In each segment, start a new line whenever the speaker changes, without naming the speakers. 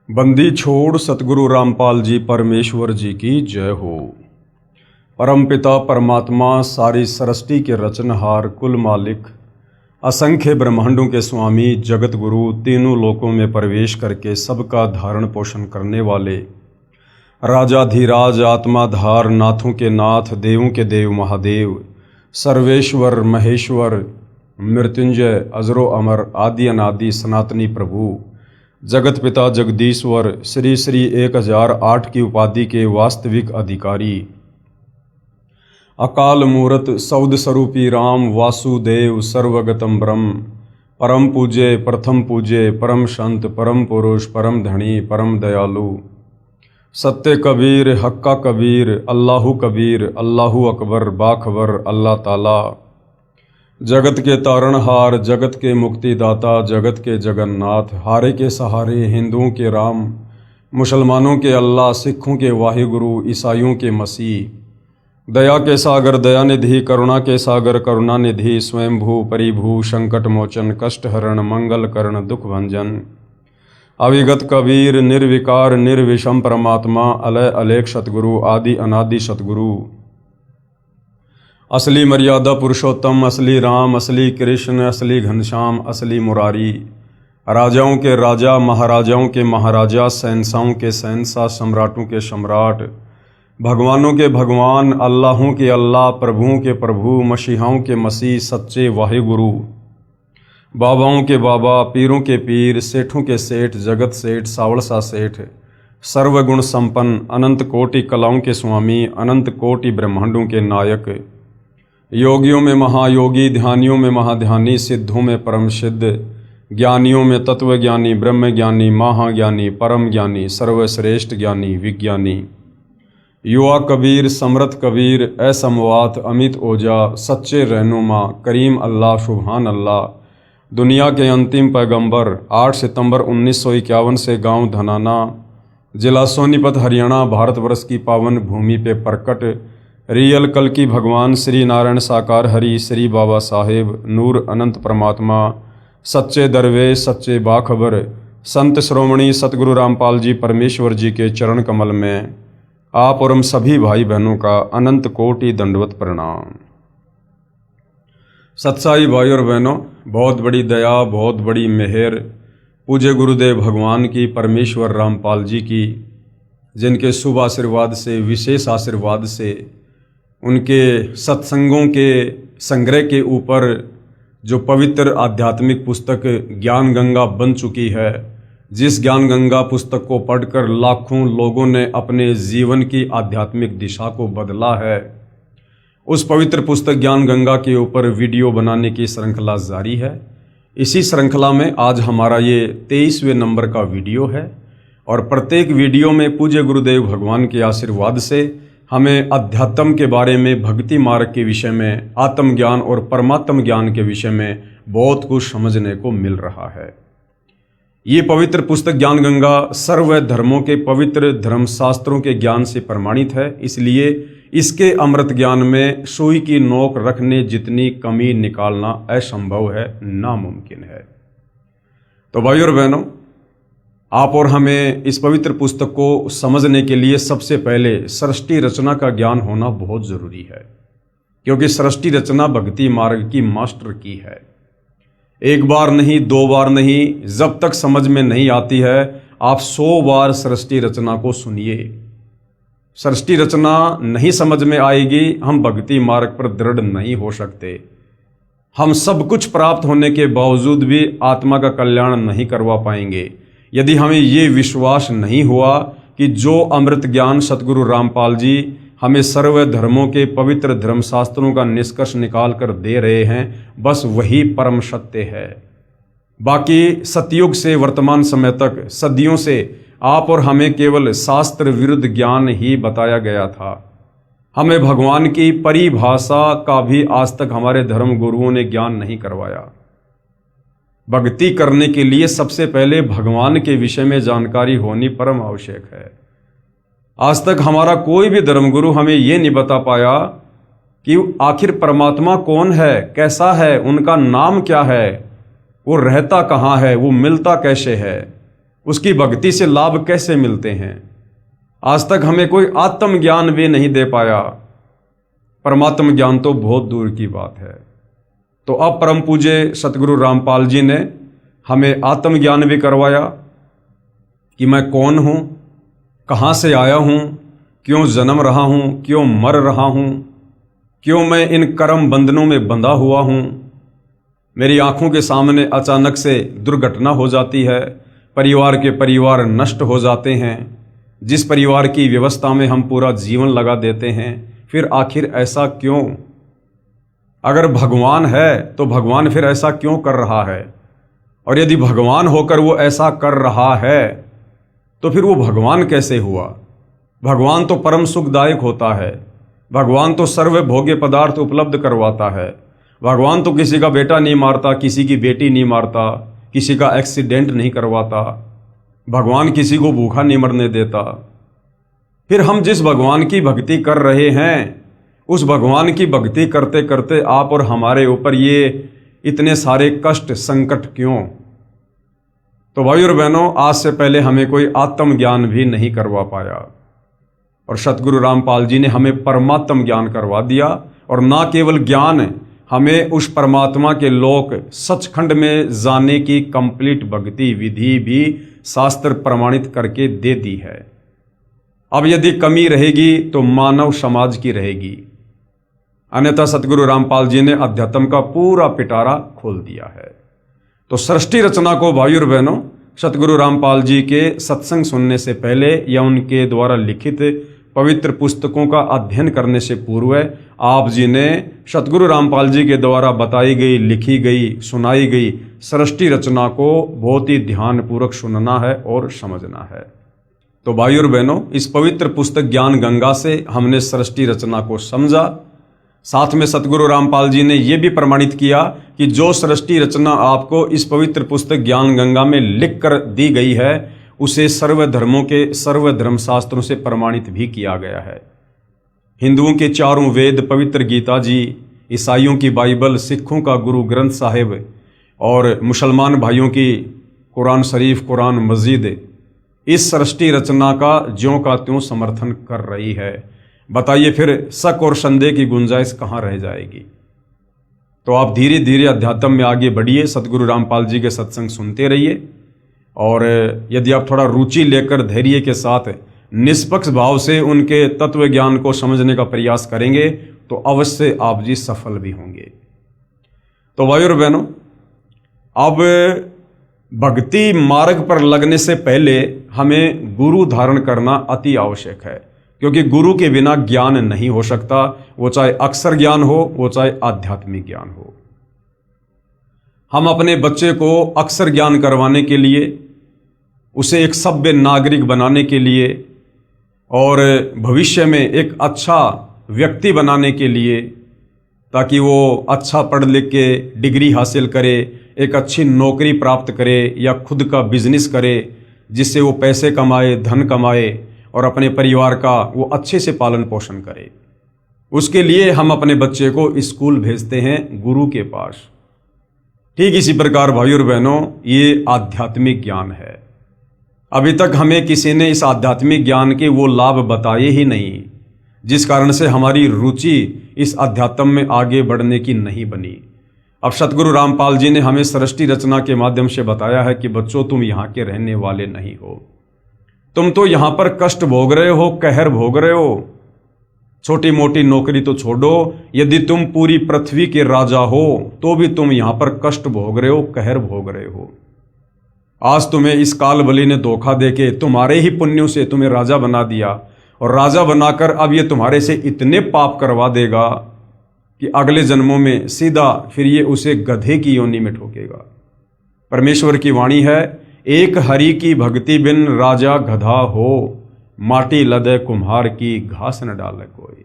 बंदी छोड़ सतगुरु रामपाल जी परमेश्वर जी की जय हो। परमपिता परमात्मा सारी सृष्टि के रचनहार कुल मालिक असंख्य ब्रह्मांडों के स्वामी जगत गुरु तीनों लोकों में प्रवेश करके सबका धारण पोषण करने वाले राजाधिराज आत्माधार नाथों के नाथ देवों के देव महादेव सर्वेश्वर महेश्वर मृत्युंजय अजरो अमर आदि अनादि सनातनी प्रभु जगत पिता जगदीश्वर श्री श्री 1008 की उपाधि के वास्तविक अधिकारी अकाल मूर्त सौद स्वरूपी राम वासुदेव सर्वगतम ब्रह्म परम पूज्य प्रथम पूज्य परम संत परम पुरुष परम धनी परम दयालु सत्य कबीर हक्का कबीर अल्लाहु अकबर बाखबर अल्लाह ताला जगत के तारणहार जगत के मुक्तिदाता जगत के जगन्नाथ हारे के सहारे हिंदुओं के राम मुसलमानों के अल्लाह सिखों के वाहिगुरु ईसाइयों के मसीह दया के सागर दयानिधि करुणा के सागर करुणानिधि स्वयंभू परिभू संकट मोचन कष्ट हरण मंगल करण दुख भंजन अविगत कबीर निर्विकार निर्विषम परमात्मा अलय अलेख सतगुरु आदि अनादि सतगुरु असली मर्यादा पुरुषोत्तम असली राम असली कृष्ण असली घनश्याम असली मुरारी राजाओं के राजा महाराजाओं के महाराजा शहंशाहों के शहंशाह सम्राटों के सम्राट भगवानों के भगवान अल्लाहों के अल्लाह प्रभुओं के प्रभु मसीहाओं के मसीह सच्चे वाहिगुरु बाबाओं के बाबा पीरों के पीर सेठों के सेठ जगत सेठ सावड़सा सेठ सर्वगुण संपन्न अनंत कोटि कलाओं के स्वामी अनंत कोटि ब्रह्मांडों के नायक योगियों में महायोगी ध्यानियों में महाध्यानी सिद्धों में परम सिद्ध ज्ञानियों में तत्वज्ञानी ब्रह्मज्ञानी महाज्ञानी परम ज्ञानी सर्वश्रेष्ठ ज्ञानी विज्ञानी युवा कबीर समर्थ कबीर असमवात अमित ओजा सच्चे रहनुमा करीम अल्लाह सुभान अल्लाह दुनिया के अंतिम पैगंबर 8 सितंबर 1951 से गांव धनाना जिला सोनीपत हरियाणा भारतवर्ष की पावन भूमि पे प्रकट रियल कल की भगवान श्री नारायण साकार हरि श्री बाबा साहेब नूर अनंत परमात्मा सच्चे दरवेश सच्चे बाखबर संत श्रोमणी सतगुरु रामपाल जी परमेश्वर जी के चरण कमल में आप और हम सभी भाई बहनों का अनंत कोटि दंडवत प्रणाम। सत्साई भाई और बहनों, बहुत बड़ी दया बहुत बड़ी मेहर पूज्य गुरुदेव भगवान की परमेश्वर रामपाल जी की, जिनके शुभ आशीर्वाद से विशेष आशीर्वाद से उनके सत्संगों के संग्रह के ऊपर जो पवित्र आध्यात्मिक पुस्तक ज्ञान गंगा बन चुकी है, जिस ज्ञान गंगा पुस्तक को पढ़कर लाखों लोगों ने अपने जीवन की आध्यात्मिक दिशा को बदला है, उस पवित्र पुस्तक ज्ञान गंगा के ऊपर वीडियो बनाने की श्रृंखला जारी है। इसी श्रृंखला में आज हमारा ये 23वें नंबर का वीडियो है और प्रत्येक वीडियो में पूज्य गुरुदेव भगवान के आशीर्वाद से हमें अध्यात्म के बारे में, भक्ति मार्ग के विषय में, आत्मज्ञान और परमात्म ज्ञान के विषय में बहुत कुछ समझने को मिल रहा है। ये पवित्र पुस्तक ज्ञान गंगा सर्व धर्मों के पवित्र धर्मशास्त्रों के ज्ञान से प्रमाणित है, इसलिए इसके अमृत ज्ञान में सुई की नोक रखने जितनी कमी निकालना असंभव है, नामुमकिन है। तो भाई और बहनों, आप और हमें इस पवित्र पुस्तक को समझने के लिए सबसे पहले सृष्टि रचना का ज्ञान होना बहुत जरूरी है, क्योंकि सृष्टि रचना भक्ति मार्ग की मास्टर की है। एक बार नहीं, दो बार नहीं, जब तक समझ में नहीं आती है आप 100 बार सृष्टि रचना को सुनिए। सृष्टि रचना नहीं समझ में आएगी, हम भक्ति मार्ग पर दृढ़ नहीं हो सकते। हम सब कुछ प्राप्त होने के बावजूद भी आत्मा का कल्याण नहीं करवा पाएंगे यदि हमें ये विश्वास नहीं हुआ कि जो अमृत ज्ञान सतगुरु रामपाल जी हमें सर्व धर्मों के पवित्र धर्मशास्त्रों का निष्कर्ष निकाल कर दे रहे हैं, बस वही परम सत्य है। बाकी सतयुग से वर्तमान समय तक सदियों से आप और हमें केवल शास्त्र विरुद्ध ज्ञान ही बताया गया था। हमें भगवान की परिभाषा का भी आज तक हमारे धर्म गुरुओं ने ज्ञान नहीं करवाया। भक्ति करने के लिए सबसे पहले भगवान के विषय में जानकारी होनी परम आवश्यक है। आज तक हमारा कोई भी धर्मगुरु हमें ये नहीं बता पाया कि आखिर परमात्मा कौन है, कैसा है, उनका नाम क्या है, वो रहता कहाँ है, वो मिलता कैसे है। उसकी भक्ति से लाभ कैसे मिलते हैं। आज तक हमें कोई आत्मज्ञान भी नहीं दे पाया, परमात्म ज्ञान तो बहुत दूर की बात है। तो अब परम पूज्य सतगुरु रामपाल जी ने हमें आत्मज्ञान भी करवाया कि मैं कौन हूँ, कहाँ से आया हूँ, क्यों जन्म रहा हूँ, क्यों मर रहा हूँ, क्यों मैं इन कर्म बंधनों में बंधा हुआ हूँ। मेरी आंखों के सामने अचानक से दुर्घटना हो जाती है, परिवार नष्ट हो जाते हैं, जिस परिवार की व्यवस्था में हम पूरा जीवन लगा देते हैं, फिर आखिर ऐसा क्यों। अगर भगवान है तो भगवान फिर ऐसा क्यों कर रहा है, और यदि भगवान होकर वो ऐसा कर रहा है तो फिर वो भगवान कैसे हुआ। भगवान तो परम सुखदायक होता है, भगवान तो सर्वभोग्य पदार्थ उपलब्ध करवाता है, भगवान तो किसी का बेटा नहीं मारता, किसी की बेटी नहीं मारता, किसी का एक्सीडेंट नहीं करवाता, भगवान किसी को भूखा नहीं मरने देता। फिर हम जिस भगवान की भक्ति कर रहे हैं, उस भगवान की भक्ति करते करते आप और हमारे ऊपर ये इतने सारे कष्ट संकट क्यों। तो भाई और बहनों, आज से पहले हमें कोई आत्मज्ञान भी नहीं करवा पाया, और सतगुरु रामपाल जी ने हमें परमात्म ज्ञान करवा दिया। और ना केवल ज्ञान, हमें उस परमात्मा के लोक सचखंड में जाने की कंप्लीट भक्ति विधि भी शास्त्र प्रमाणित करके दे दी है। अब यदि कमी रहेगी तो मानव समाज की रहेगी, अन्यथा सतगुरु रामपाल जी ने अध्यात्म का पूरा पिटारा खोल दिया है। तो सृष्टि रचना को भाई और बहनों, सतगुरु रामपाल जी के सत्संग सुनने से पहले या उनके द्वारा लिखित पवित्र पुस्तकों का अध्ययन करने से पूर्व आप जी ने सतगुरु रामपाल जी के द्वारा बताई गई, लिखी गई, सुनाई गई सृष्टि रचना को बहुत ही ध्यानपूर्वक सुनना है और समझना है। तो भाई और बहनों, इस पवित्र पुस्तक ज्ञान गंगा से हमने सृष्टि रचना को समझा। साथ में सतगुरु रामपाल जी ने यह भी प्रमाणित किया कि जो सृष्टि रचना आपको इस पवित्र पुस्तक ज्ञान गंगा में लिख कर दी गई है, उसे सर्वधर्मों के सर्वधर्म शास्त्रों से प्रमाणित भी किया गया है। हिंदुओं के चारों वेद, पवित्र गीता जी, ईसाइयों की बाइबल, सिखों का गुरु ग्रंथ साहिब और मुसलमान भाइयों की कुरान शरीफ, कुरान मस्जिद इस सृष्टि रचना का ज्यों का त्यों समर्थन कर रही है। बताइए फिर शक और संदेह की गुंजाइश कहाँ रह जाएगी। तो आप धीरे धीरे अध्यात्म में आगे बढ़िए, सतगुरु रामपाल जी के सत्संग सुनते रहिए, और यदि आप थोड़ा रुचि लेकर धैर्य के साथ निष्पक्ष भाव से उनके तत्व ज्ञान को समझने का प्रयास करेंगे तो अवश्य आप जी सफल भी होंगे। तो भाई और बहनों, अब भक्ति मार्ग पर लगने से पहले हमें गुरु धारण करना अति आवश्यक है, क्योंकि गुरु के बिना ज्ञान नहीं हो सकता, वो चाहे अक्षर ज्ञान हो, वो चाहे आध्यात्मिक ज्ञान हो। हम अपने बच्चे को अक्षर ज्ञान करवाने के लिए, उसे एक सभ्य नागरिक बनाने के लिए और भविष्य में एक अच्छा व्यक्ति बनाने के लिए, ताकि वो अच्छा पढ़ लिख के डिग्री हासिल करे, एक अच्छी नौकरी प्राप्त करे या खुद का बिजनेस करे, जिससे वो पैसे कमाए, धन कमाए और अपने परिवार का वो अच्छे से पालन पोषण करे। उसके लिए हम अपने बच्चे को स्कूल भेजते हैं गुरु के पास। ठीक इसी प्रकार भाई और बहनों, ये आध्यात्मिक ज्ञान है। अभी तक हमें किसी ने इस आध्यात्मिक ज्ञान के वो लाभ बताए ही नहीं, जिस कारण से हमारी रुचि इस अध्यात्म में आगे बढ़ने की नहीं बनी। अब सतगुरु रामपाल जी ने हमें सृष्टि रचना के माध्यम से बताया है कि बच्चों, तुम यहाँ के रहने वाले नहीं हो, तुम तो यहाँ पर कष्ट भोग रहे हो, कहर भोग रहे हो। छोटी मोटी नौकरी तो छोड़ो, यदि तुम पूरी पृथ्वी के राजा हो तो भी तुम यहाँ पर कष्ट भोग रहे हो, कहर भोग रहे हो। आज तुम्हें इस काल बलि ने धोखा देके तुम्हारे ही पुण्यों से तुम्हें राजा बना दिया, और राजा बनाकर अब ये तुम्हारे से इतने पाप करवा देगा कि अगले जन्मों में सीधा फिर ये उसे गधे की योनि में ठोकेगा। परमेश्वर की वाणी है, एक हरि की भक्ति बिन राजा गधा हो, माटी लदे कुम्हार की घास न डाले कोई।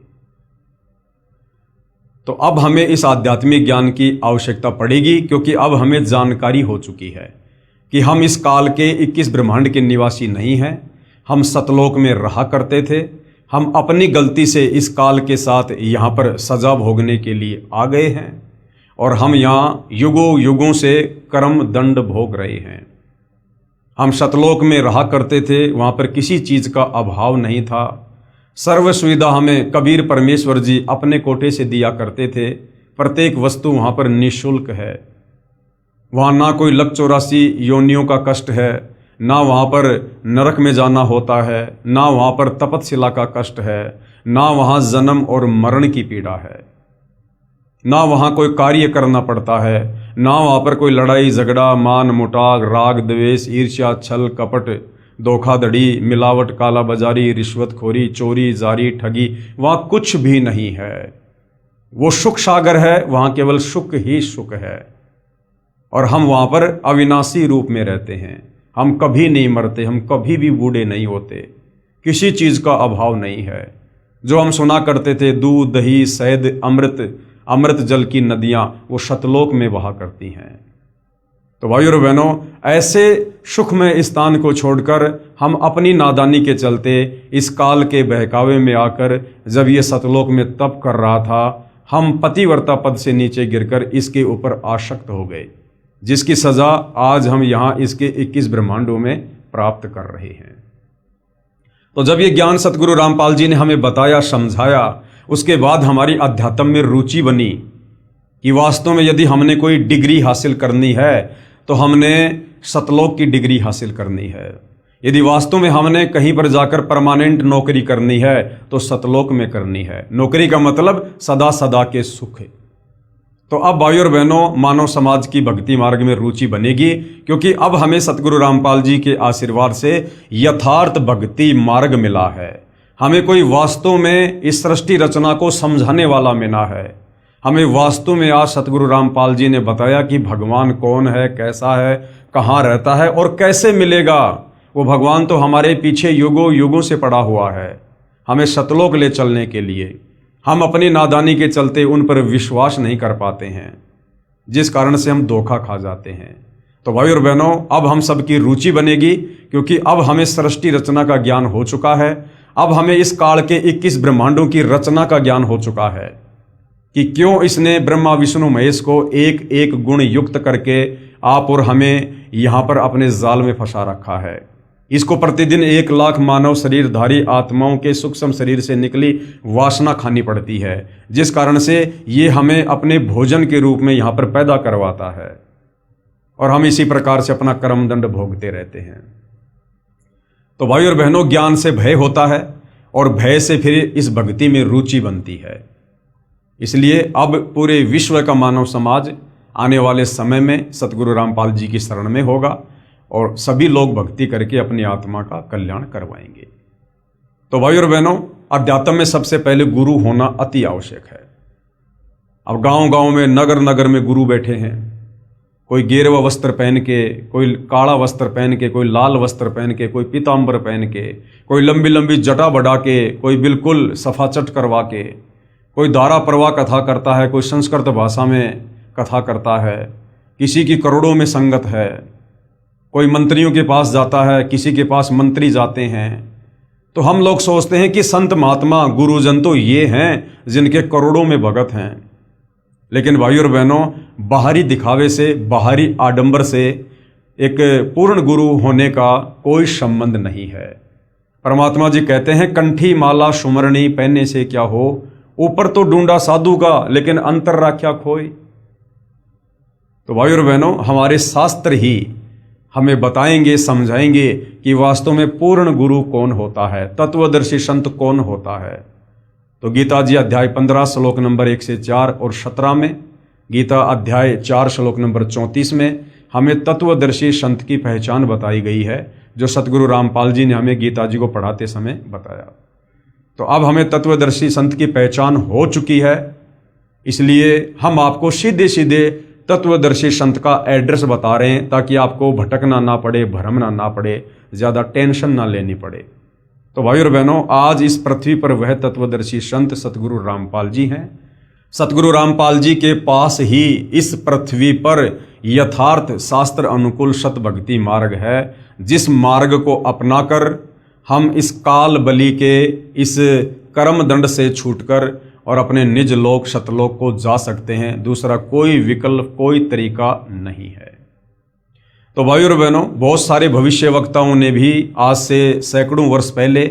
तो अब हमें इस आध्यात्मिक ज्ञान की आवश्यकता पड़ेगी, क्योंकि अब हमें जानकारी हो चुकी है कि हम इस काल के 21 ब्रह्मांड के निवासी नहीं हैं। हम सतलोक में रहा करते थे, हम अपनी गलती से इस काल के साथ यहाँ पर सजा भोगने के लिए आ गए हैं, और हम यहाँ युगों युगों से कर्म दंड भोग रहे हैं। हम सतलोक में रहा करते थे, वहाँ पर किसी चीज़ का अभाव नहीं था। सर्व सुविधा हमें कबीर परमेश्वर जी अपने कोटे से दिया करते थे। प्रत्येक वस्तु वहाँ पर निःशुल्क है। वहाँ ना कोई लक 84 योनियों का कष्ट है, ना वहाँ पर नरक में जाना होता है, ना वहाँ पर तपतशिला का कष्ट है, ना वहाँ जन्म और मरण की पीड़ा है, ना वहाँ कोई कार्य करना पड़ता है, ना वहाँ पर कोई लड़ाई झगड़ा, मान मुटाव, राग द्वेष, ईर्ष्या, छल कपट, धोखाधड़ी, मिलावट, काला बाजारी, रिश्वतखोरी, चोरी, जारी, ठगी, वहाँ कुछ भी नहीं है। वो सुख सागर है, वहाँ केवल सुख ही सुख है। और हम वहाँ पर अविनाशी रूप में रहते हैं। हम कभी नहीं मरते, हम कभी भी बूढ़े नहीं होते, किसी चीज़ का अभाव नहीं है। जो हम सुना करते थे दूध, दही, शहद, अमृत जल की नदियाँ, वो सतलोक में बहा करती हैं। तो भाइयों और बहनों, ऐसे सुखमय स्थान को छोड़कर हम अपनी नादानी के चलते इस काल के बहकावे में आकर जब ये सतलोक में तप कर रहा था, हम पतिव्रता पद से नीचे गिरकर इसके ऊपर आसक्त हो गए, जिसकी सजा आज हम यहाँ इसके 21 ब्रह्मांडों में प्राप्त कर रहे हैं। तो जब ये ज्ञान सतगुरु रामपाल जी ने हमें बताया, समझाया, उसके बाद हमारी अध्यात्म में रुचि बनी कि वास्तव में यदि हमने कोई डिग्री हासिल करनी है तो हमने सतलोक की डिग्री हासिल करनी है। यदि वास्तव में हमने कहीं पर जाकर परमानेंट नौकरी करनी है तो सतलोक में करनी है। नौकरी का मतलब सदा सदा के सुख है। तो अब भाइयों और बहनों, मानव समाज की भक्ति मार्ग में रुचि बनेगी, क्योंकि अब हमें सतगुरु रामपाल जी के आशीर्वाद से यथार्थ भक्ति मार्ग मिला है। हमें कोई वास्तव में इस सृष्टि रचना को समझाने वाला मिला है। हमें वास्तव में आज सतगुरु रामपाल जी ने बताया कि भगवान कौन है, कैसा है, कहाँ रहता है और कैसे मिलेगा। वो भगवान तो हमारे पीछे युगों युगों से पड़ा हुआ है, हमें सतलोक ले चलने के लिए। हम अपनी नादानी के चलते उन पर विश्वास नहीं कर पाते हैं, जिस कारण से हम धोखा खा जाते हैं। तो भाई और बहनों, अब हम सबकी रुचि बनेगी, क्योंकि अब हमें सृष्टि रचना का ज्ञान हो चुका है। अब हमें इस काल के 21 ब्रह्मांडों की रचना का ज्ञान हो चुका है कि क्यों इसने ब्रह्मा विष्णु महेश को एक एक गुण युक्त करके आप और हमें यहाँ पर अपने जाल में फंसा रखा है। इसको प्रतिदिन 1 लाख मानव शरीरधारी आत्माओं के सूक्ष्म शरीर से निकली वासना खानी पड़ती है, जिस कारण से ये हमें अपने भोजन के रूप में यहाँ पर पैदा करवाता है और हम इसी प्रकार से अपना कर्मदंड भोगते रहते हैं। तो भाई और बहनों, ज्ञान से भय होता है और भय से फिर इस भक्ति में रुचि बनती है। इसलिए अब पूरे विश्व का मानव समाज आने वाले समय में सतगुरु रामपाल जी की शरण में होगा और सभी लोग भक्ति करके अपनी आत्मा का कल्याण करवाएंगे। तो भाई और बहनों, अध्यात्म में सबसे पहले गुरु होना अति आवश्यक है। अब गांव गांव में, नगर नगर में गुरु बैठे हैं। कोई गेरुआ वस्त्र पहन के, कोई काला वस्त्र पहन के, कोई लाल वस्त्र पहन के, कोई पीताम्बर पहन के, कोई लंबी लंबी जटा बढ़ा के, कोई बिल्कुल सफाचट करवा के, कोई धारा प्रवाह कथा करता है, कोई संस्कृत भाषा में कथा करता है, किसी की करोड़ों में संगत है, कोई मंत्रियों के पास जाता है, किसी के पास मंत्री जाते हैं। तो हम लोग सोचते हैं कि संत महात्मा गुरुजन तो ये हैं जिनके करोड़ों में भगत हैं। लेकिन भाइयों और बहनों, बाहरी दिखावे से, बाहरी आडंबर से एक पूर्ण गुरु होने का कोई संबंध नहीं है। परमात्मा जी कहते हैं, कंठी माला सुमरणी पहनने से क्या हो, ऊपर तो ढूंढा साधु का लेकिन अंतर राख्या खोई। तो भाइयों और बहनों, हमारे शास्त्र ही हमें बताएंगे, समझाएंगे कि वास्तव में पूर्ण गुरु कौन होता है, तत्वदर्शी संत कौन होता है। तो गीता जी अध्याय 15 श्लोक नंबर 1 से 4 और 17 में, गीता अध्याय 4 श्लोक नंबर 34 में हमें तत्वदर्शी संत की पहचान बताई गई है, जो सतगुरु रामपाल जी ने हमें गीता जी को पढ़ाते समय बताया। तो अब हमें तत्वदर्शी संत की पहचान हो चुकी है, इसलिए हम आपको सीधे सीधे तत्वदर्शी संत का एड्रेस बता रहे हैं, ताकि आपको भटकना ना पड़े, भ्रमना ना पड़े, ज़्यादा टेंशन ना लेनी पड़े। तो भाई और बहनों, आज इस पृथ्वी पर वह तत्वदर्शी संत सतगुरु रामपाल जी हैं। सतगुरु रामपाल जी के पास ही इस पृथ्वी पर यथार्थ शास्त्र अनुकूल सत भक्ति मार्ग है, जिस मार्ग को अपनाकर हम इस काल बलि के इस कर्म दंड से छूटकर और अपने निज लोक सतलोक को जा सकते हैं। दूसरा कोई विकल्प, कोई तरीका नहीं है। तो भाइयों और बहनों, बहुत सारे भविष्यवक्ताओं ने भी आज से सैकड़ों वर्ष पहले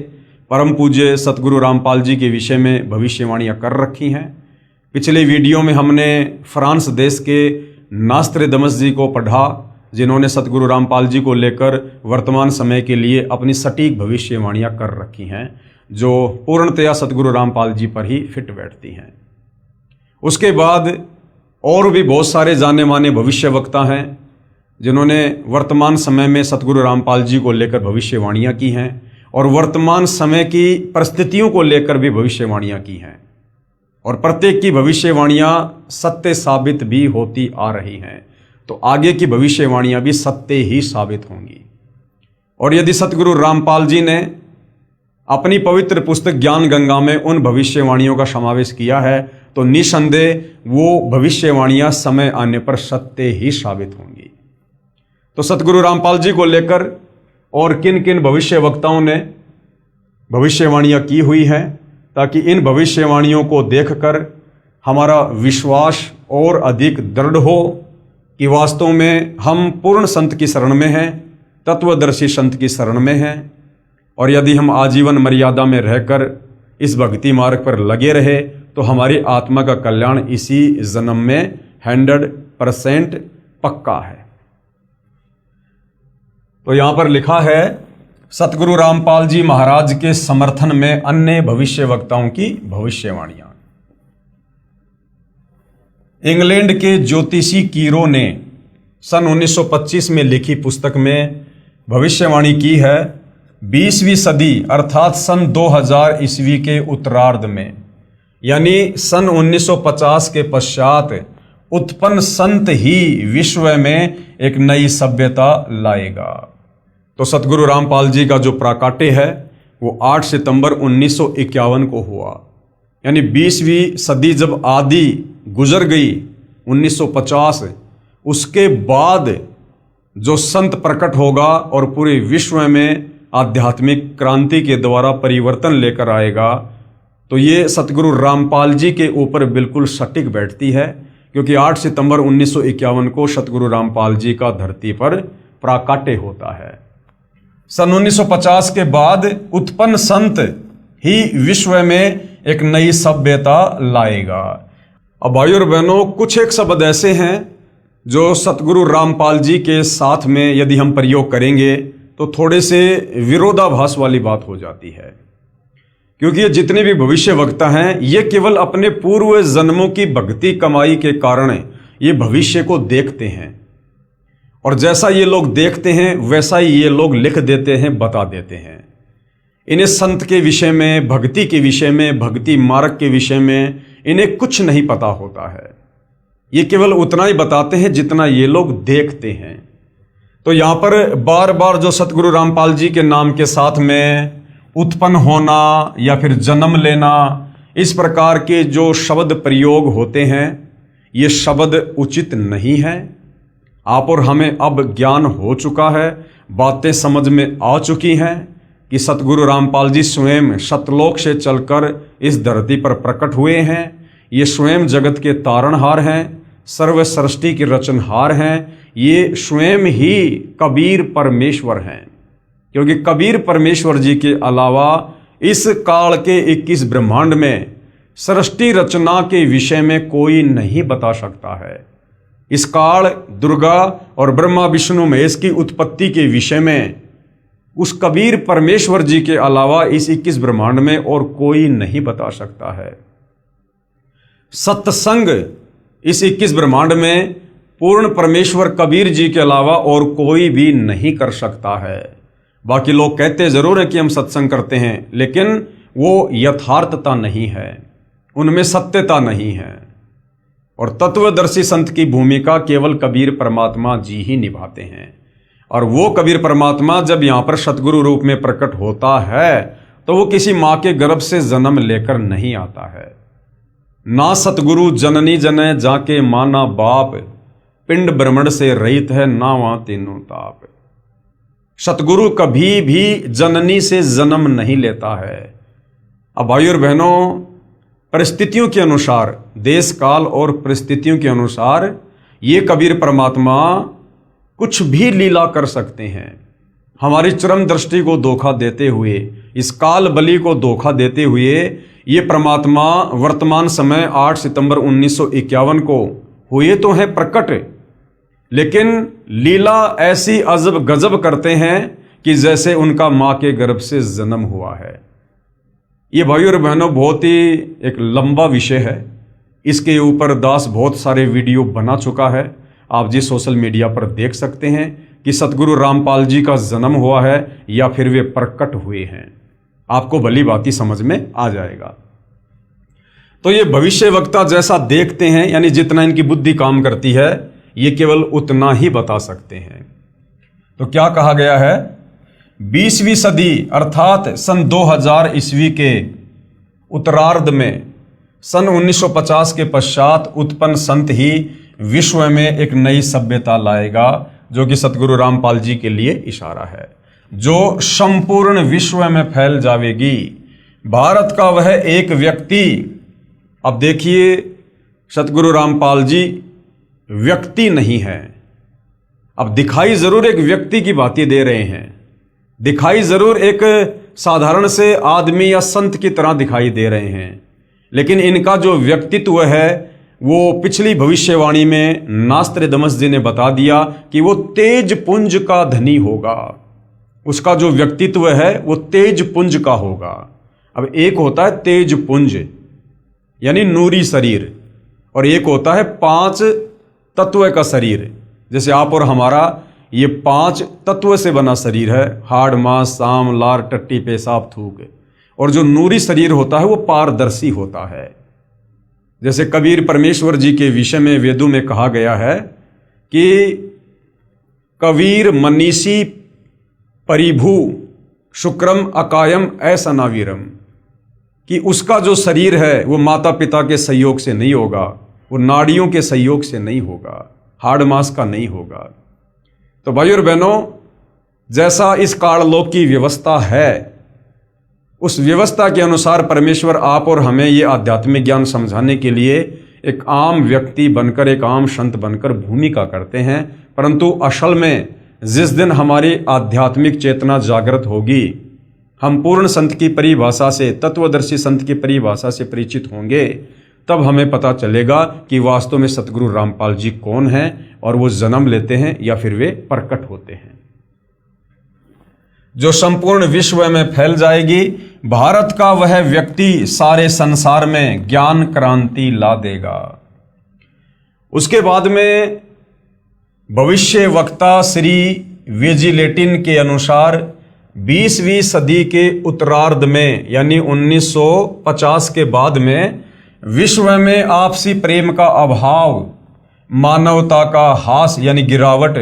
परम पूज्य सतगुरु रामपाल जी के विषय में भविष्यवाणियां कर रखी हैं। पिछले वीडियो में हमने फ्रांस देश के नास्त्रदामस जी को पढ़ा, जिन्होंने सतगुरु रामपाल जी को लेकर वर्तमान समय के लिए अपनी सटीक भविष्यवाणियां कर रखी हैं, जो पूर्णतया सतगुरु रामपाल जी पर ही फिट बैठती हैं। उसके बाद और भी बहुत सारे जाने माने भविष्यवक्ता हैं जिन्होंने वर्तमान समय में सतगुरु रामपाल जी को लेकर भविष्यवाणियां की हैं और वर्तमान समय की परिस्थितियों को लेकर भी भविष्यवाणियां की हैं, और प्रत्येक की भविष्यवाणियां सत्य साबित भी होती आ रही हैं। तो आगे की भविष्यवाणियां भी सत्य ही साबित होंगी। और यदि सतगुरु रामपाल जी ने अपनी पवित्र पुस्तक ज्ञान गंगा में उन भविष्यवाणियों का समावेश किया है, तो निसंदेह वो भविष्यवाणियां समय आने पर सत्य ही साबित होंगी। तो सतगुरु रामपाल जी को लेकर और किन किन भविष्यवक्ताओं ने भविष्यवाणियां की हुई हैं, ताकि इन भविष्यवाणियों को देखकर हमारा विश्वास और अधिक दृढ़ हो कि वास्तव में हम पूर्ण संत की शरण में हैं, तत्वदर्शी संत की शरण में हैं। और यदि हम आजीवन मर्यादा में रहकर इस भक्ति मार्ग पर लगे रहे तो हमारी आत्मा का कल्याण इसी जन्म में 100% पक्का है। तो यहां पर लिखा है, सतगुरु रामपाल जी महाराज के समर्थन में अन्य भविष्यवक्ताओं की भविष्यवाणियां। इंग्लैंड के ज्योतिषी कीरो ने सन 1925 में लिखी पुस्तक में भविष्यवाणी की है, 20वीं सदी अर्थात सन 2000 ईस्वी के उत्तरार्ध में, यानी सन 1950 के पश्चात उत्पन्न संत ही विश्व में एक नई सभ्यता लाएगा। तो सतगुरु रामपाल जी का जो प्राकाट्य है वो 8 सितंबर 1951 को हुआ, यानी 20वीं सदी जब आधी गुजर गई 1950, उसके बाद जो संत प्रकट होगा और पूरे विश्व में आध्यात्मिक क्रांति के द्वारा परिवर्तन लेकर आएगा, तो ये सतगुरु रामपाल जी के ऊपर बिल्कुल सटीक बैठती है, क्योंकि 8 सितंबर 1951 को सतगुरु रामपाल जी का धरती पर प्राकाट्य होता है। सन 1950 के बाद उत्पन्न संत ही विश्व में एक नई सभ्यता लाएगा। अब भाइयों और बहनों, कुछ एक शब्द ऐसे हैं जो सतगुरु रामपाल जी के साथ में यदि हम प्रयोग करेंगे तो थोड़े से विरोधाभास वाली बात हो जाती है, क्योंकि ये जितने भी भविष्यवक्ता हैं ये केवल अपने पूर्व जन्मों की भक्ति कमाई के कारण ये भविष्य को देखते हैं, और जैसा ये लोग देखते हैं वैसा ही ये लोग लिख देते हैं, बता देते हैं। इन्हें संत के विषय में, भक्ति के विषय में, भक्ति मार्ग के विषय में इन्हें कुछ नहीं पता होता है। ये केवल उतना ही बताते हैं जितना ये लोग देखते हैं। तो यहाँ पर बार बार जो सतगुरु रामपाल जी के नाम के साथ में उत्पन्न होना या फिर जन्म लेना, इस प्रकार के जो शब्द प्रयोग होते हैं, ये शब्द उचित नहीं है। आप और हमें अब ज्ञान हो चुका है, बातें समझ में आ चुकी हैं कि सतगुरु रामपाल जी स्वयं सतलोक से चलकर इस धरती पर प्रकट हुए हैं। ये स्वयं जगत के तारणहार हैं, सर्व सृष्टि के रचनहार हैं। ये स्वयं ही कबीर परमेश्वर हैं, क्योंकि कबीर परमेश्वर जी के अलावा इस काल के 21 ब्रह्मांड में सृष्टि रचना के विषय में कोई नहीं बता सकता है। इस काल, दुर्गा और ब्रह्मा विष्णु महेश की उत्पत्ति के विषय में उस कबीर परमेश्वर जी के अलावा इस 21 ब्रह्मांड में और कोई नहीं बता सकता है। सत्संग इस 21 ब्रह्मांड में पूर्ण परमेश्वर कबीर जी के अलावा और कोई भी नहीं कर सकता है। बाकी लोग कहते जरूर हैं कि हम सत्संग करते हैं, लेकिन वो यथार्थता नहीं है, उनमें सत्यता नहीं है। और तत्वदर्शी संत की भूमिका केवल कबीर परमात्मा जी ही निभाते हैं। और वो कबीर परमात्मा जब यहाँ पर सतगुरु रूप में प्रकट होता है तो वो किसी माँ के गर्भ से जन्म लेकर नहीं आता है। ना सतगुरु जननी जने जाके माना बाप, पिंड ब्रह्मण से रहित है ना वहां तीनों ताप। सतगुरु कभी भी जननी से जन्म नहीं लेता है। अब भाइयों और बहनों, परिस्थितियों के अनुसार, देश काल और परिस्थितियों के अनुसार ये कबीर परमात्मा कुछ भी लीला कर सकते हैं। हमारी चरम दृष्टि को धोखा देते हुए, इस काल बलि को धोखा देते हुए ये परमात्मा वर्तमान समय 8 सितंबर 1951 को हुए तो हैं प्रकट, लेकिन लीला ऐसी अजब गजब करते हैं कि जैसे उनका मां के गर्भ से जन्म हुआ है। ये भाइयों और बहनों बहुत ही एक लंबा विषय है। इसके ऊपर दास बहुत सारे वीडियो बना चुका है। आप जी सोशल मीडिया पर देख सकते हैं कि सतगुरु रामपाल जी का जन्म हुआ है या फिर वे प्रकट हुए हैं। आपको भली बात ही समझ में आ जाएगा। तो ये भविष्य वक्ता जैसा देखते हैं, यानी जितना इनकी बुद्धि काम करती है, ये केवल उतना ही बता सकते हैं। तो क्या कहा गया है, 20वीं सदी अर्थात सन 2000 ईस्वी के उत्तरार्ध में सन 1950 के पश्चात उत्पन्न संत ही विश्व में एक नई सभ्यता लाएगा, जो कि सतगुरु रामपाल जी के लिए इशारा है, जो संपूर्ण विश्व में फैल जाएगी। भारत का वह एक व्यक्ति, अब देखिए सतगुरु रामपाल जी व्यक्ति नहीं है। अब दिखाई जरूर एक व्यक्ति की बातें दे रहे हैं, दिखाई जरूर एक साधारण से आदमी या संत की तरह दिखाई दे रहे हैं, लेकिन इनका जो व्यक्तित्व है वो पिछली भविष्यवाणी में नास्त्रदमस जी ने बता दिया कि वो तेज पुंज का धनी होगा। उसका जो व्यक्तित्व है वो तेज पुंज का होगा। अब एक होता है तेज पुंज यानी नूरी शरीर, और एक होता है 5 तत्व का शरीर। जैसे आप और हमारा ये 5 तत्व से बना शरीर है, हाड़ मांस साम लार टट्टी पेशाब थूक। और जो नूरी शरीर होता है वो पारदर्शी होता है। जैसे कबीर परमेश्वर जी के विषय में वेदों में कहा गया है कि कबीर मनीषी परिभू शुक्रम अकायम ऐसा नावीरम, कि उसका जो शरीर है वो माता पिता के सहयोग से नहीं होगा, वो नाड़ियों के सहयोग से नहीं होगा, हाड़ मांस का नहीं होगा। तो भाई और बहनों, जैसा इस काललोक की व्यवस्था है, उस व्यवस्था के अनुसार परमेश्वर आप और हमें ये आध्यात्मिक ज्ञान समझाने के लिए एक आम व्यक्ति बनकर, एक आम संत बनकर भूमिका करते हैं। परंतु असल में जिस दिन हमारी आध्यात्मिक चेतना जागृत होगी, हम पूर्ण संत की परिभाषा से, तत्वदर्शी संत की परिभाषा से परिचित होंगे, तब हमें पता चलेगा कि वास्तव में सतगुरु रामपाल जी कौन हैं और वो जन्म लेते हैं या फिर वे प्रकट होते हैं, जो संपूर्ण विश्व में फैल जाएगी। भारत का वह व्यक्ति सारे संसार में ज्ञान क्रांति ला देगा। उसके बाद में भविष्य वक्ता श्री वेजिलेटिन के अनुसार 20वीं सदी के उत्तरार्ध में यानी 1950 के बाद में विश्व में आपसी प्रेम का अभाव, मानवता का हास यानी गिरावट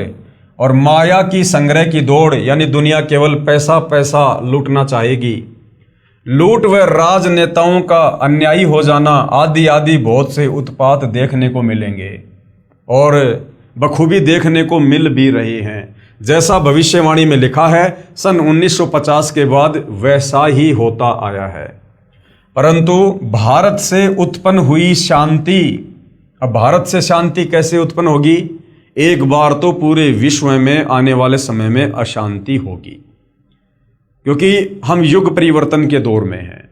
और माया की संग्रह की दौड़, यानी दुनिया केवल पैसा पैसा लूटना चाहेगी, लूट व राजनेताओं का अन्यायी हो जाना आदि आदि बहुत से उत्पात देखने को मिलेंगे और बखूबी देखने को मिल भी रहे हैं। जैसा भविष्यवाणी में लिखा है सन 1950 के बाद वैसा ही होता आया है। परंतु भारत से उत्पन्न हुई शांति, अब भारत से शांति कैसे उत्पन्न होगी? एक बार तो पूरे विश्व में आने वाले समय में अशांति होगी, क्योंकि हम युग परिवर्तन के दौर में हैं।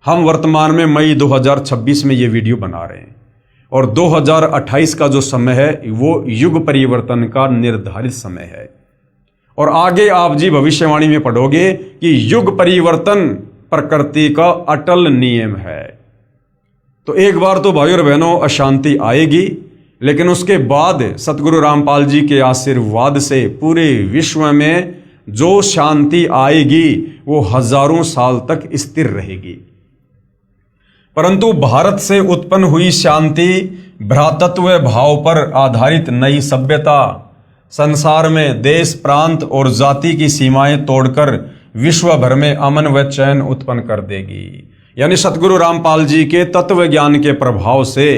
हम वर्तमान में मई 2026 में ये वीडियो बना रहे हैं और 2028 का जो समय है वो युग परिवर्तन का निर्धारित समय है। और आगे आप जी भविष्यवाणी में पढ़ोगे कि युग परिवर्तन प्रकृति का अटल नियम है। तो एक बार तो भाइयों और बहनों अशांति आएगी, लेकिन उसके बाद सतगुरु रामपाल जी के आशीर्वाद से पूरे विश्व में जो शांति आएगी वो हजारों साल तक स्थिर रहेगी। परंतु भारत से उत्पन्न हुई शांति भ्रातृत्व भाव पर आधारित नई सभ्यता संसार में देश प्रांत और जाति की सीमाएं तोड़कर विश्व भर में अमन व चैन उत्पन्न कर देगी। यानी सतगुरु रामपाल जी के तत्व ज्ञान के प्रभाव से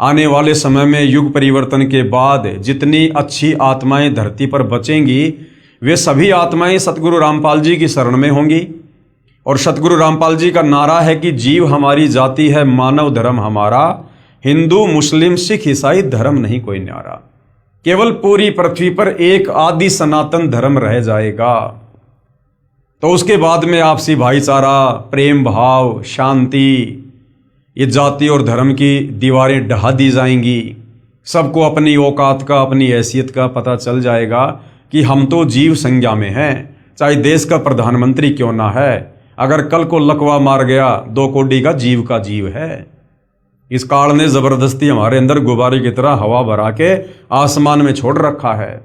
आने वाले समय में युग परिवर्तन के बाद जितनी अच्छी आत्माएं धरती पर बचेंगी वे सभी आत्माएं सतगुरु रामपाल जी की शरण में होंगी। और सतगुरु रामपाल जी का नारा है कि जीव हमारी जाति है, मानव धर्म हमारा, हिंदू मुस्लिम सिख ईसाई धर्म नहीं कोई न्यारा। केवल पूरी पृथ्वी पर एक आदि सनातन धर्म रह जाएगा। तो उसके बाद में आपसी भाईचारा, प्रेम भाव, शांति, ये जाति और धर्म की दीवारें ढहा दी जाएंगी। सबको अपनी औकात का, अपनी हैसियत का पता चल जाएगा कि हम तो जीव संज्ञा में हैं, चाहे देश का प्रधानमंत्री क्यों ना है। अगर कल को लकवा मार गया, 2 कोड़ी का जीव है। इस काल ने जबरदस्ती हमारे अंदर गुब्बारे की तरह हवा भरा के आसमान में छोड़ रखा है।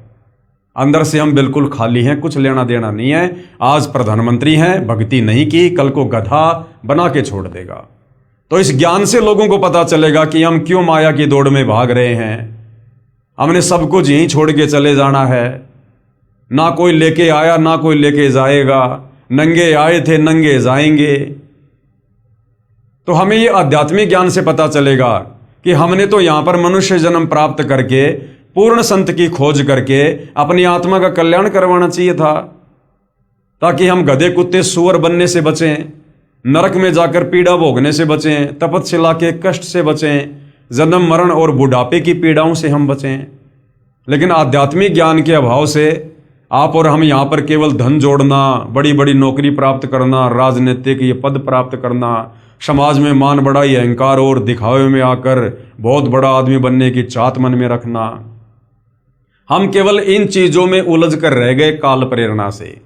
अंदर से हम बिल्कुल खाली हैं, कुछ लेना देना नहीं है। आज प्रधानमंत्री हैं, भक्ति नहीं की, कल को गधा बना के छोड़ देगा। तो इस ज्ञान से लोगों को पता चलेगा कि हम क्यों माया की दौड़ में भाग रहे हैं। हमने सब कुछ यहीं छोड़ के चले जाना है। ना कोई लेके आया, ना कोई लेके जाएगा। नंगे आए थे, नंगे जाएंगे। तो हमें ये आध्यात्मिक ज्ञान से पता चलेगा कि हमने तो यहां पर मनुष्य जन्म प्राप्त करके, पूर्ण संत की खोज करके अपनी आत्मा का कल्याण करवाना चाहिए था, ताकि हम गधे कुत्ते सूअर बनने से बचें, नरक में जाकर पीड़ा भोगने से बचें, तपस्या के कष्ट से बचें, जन्म मरण और बुढ़ापे की पीड़ाओं से हम बचें। लेकिन आध्यात्मिक ज्ञान के अभाव से आप और हम यहाँ पर केवल धन जोड़ना, बड़ी बड़ी नौकरी प्राप्त करना, राजनीतिक ये पद प्राप्त करना, समाज में मान बढ़ाई, अहंकार और दिखावे में आकर बहुत बड़ा आदमी बनने की चाहत मन में रखना, हम केवल इन चीजों में उलझ कर रह गए काल प्रेरणा से।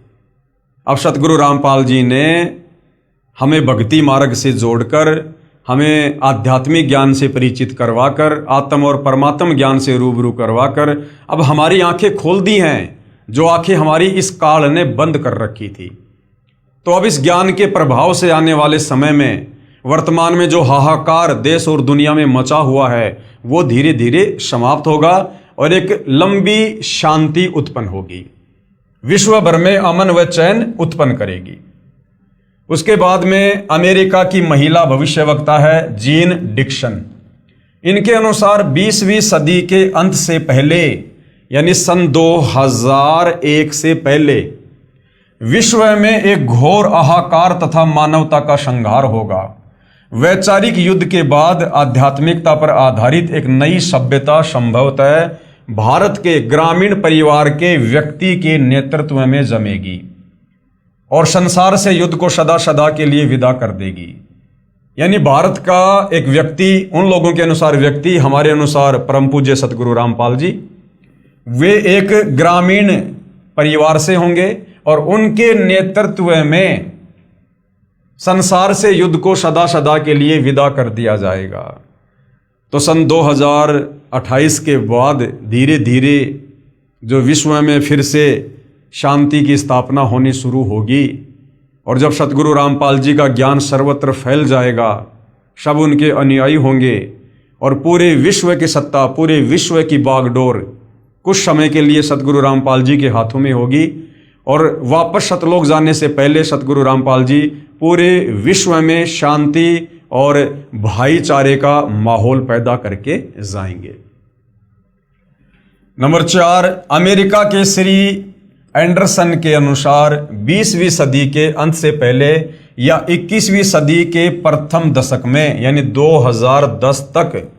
अब सतगुरु रामपाल जी ने हमें भक्ति मार्ग से जोड़कर, हमें आध्यात्मिक ज्ञान से परिचित करवाकर, आत्म और परमात्म ज्ञान से रूबरू करवाकर अब हमारी आंखें खोल दी हैं, जो आंखें हमारी इस काल ने बंद कर रखी थी। तो अब इस ज्ञान के प्रभाव से आने वाले समय में, वर्तमान में जो हाहाकार देश और दुनिया में मचा हुआ है, वो धीरे धीरे समाप्त होगा और एक लंबी शांति उत्पन्न होगी, विश्व भर में अमन व चैन उत्पन्न करेगी। उसके बाद में अमेरिका की महिला भविष्यवक्ता है जीन डिक्सन। इनके अनुसार 20वीं सदी के अंत से पहले, यानी सन 2001 से पहले, विश्व में एक घोर हाहाकार तथा मानवता का संहार होगा। वैचारिक युद्ध के बाद आध्यात्मिकता पर आधारित एक नई सभ्यता संभवतः भारत के ग्रामीण परिवार के व्यक्ति के नेतृत्व में जमेगी और संसार से युद्ध को सदा सदा के लिए विदा कर देगी। यानी भारत का एक व्यक्ति, उन लोगों के अनुसार व्यक्ति, हमारे अनुसार परम पूज्य सतगुरु रामपाल जी, वे एक ग्रामीण परिवार से होंगे और उनके नेतृत्व में संसार से युद्ध को सदा सदा के लिए विदा कर दिया जाएगा। तो सन 2028 के बाद धीरे धीरे जो विश्व में फिर से शांति की स्थापना होनी शुरू होगी और जब सतगुरु रामपाल जी का ज्ञान सर्वत्र फैल जाएगा, सब उनके अनुयायी होंगे और पूरे विश्व की सत्ता, पूरे विश्व की बागडोर कुछ समय के लिए सतगुरु रामपाल जी के हाथों में होगी और वापस सतलोक जाने से पहले सतगुरु रामपाल जी पूरे विश्व में शांति और भाईचारे का माहौल पैदा करके जाएंगे। नंबर 4, अमेरिका के श्री एंडरसन के अनुसार 20वीं सदी के अंत से पहले या 21वीं सदी के प्रथम दशक में, यानी 2010 तक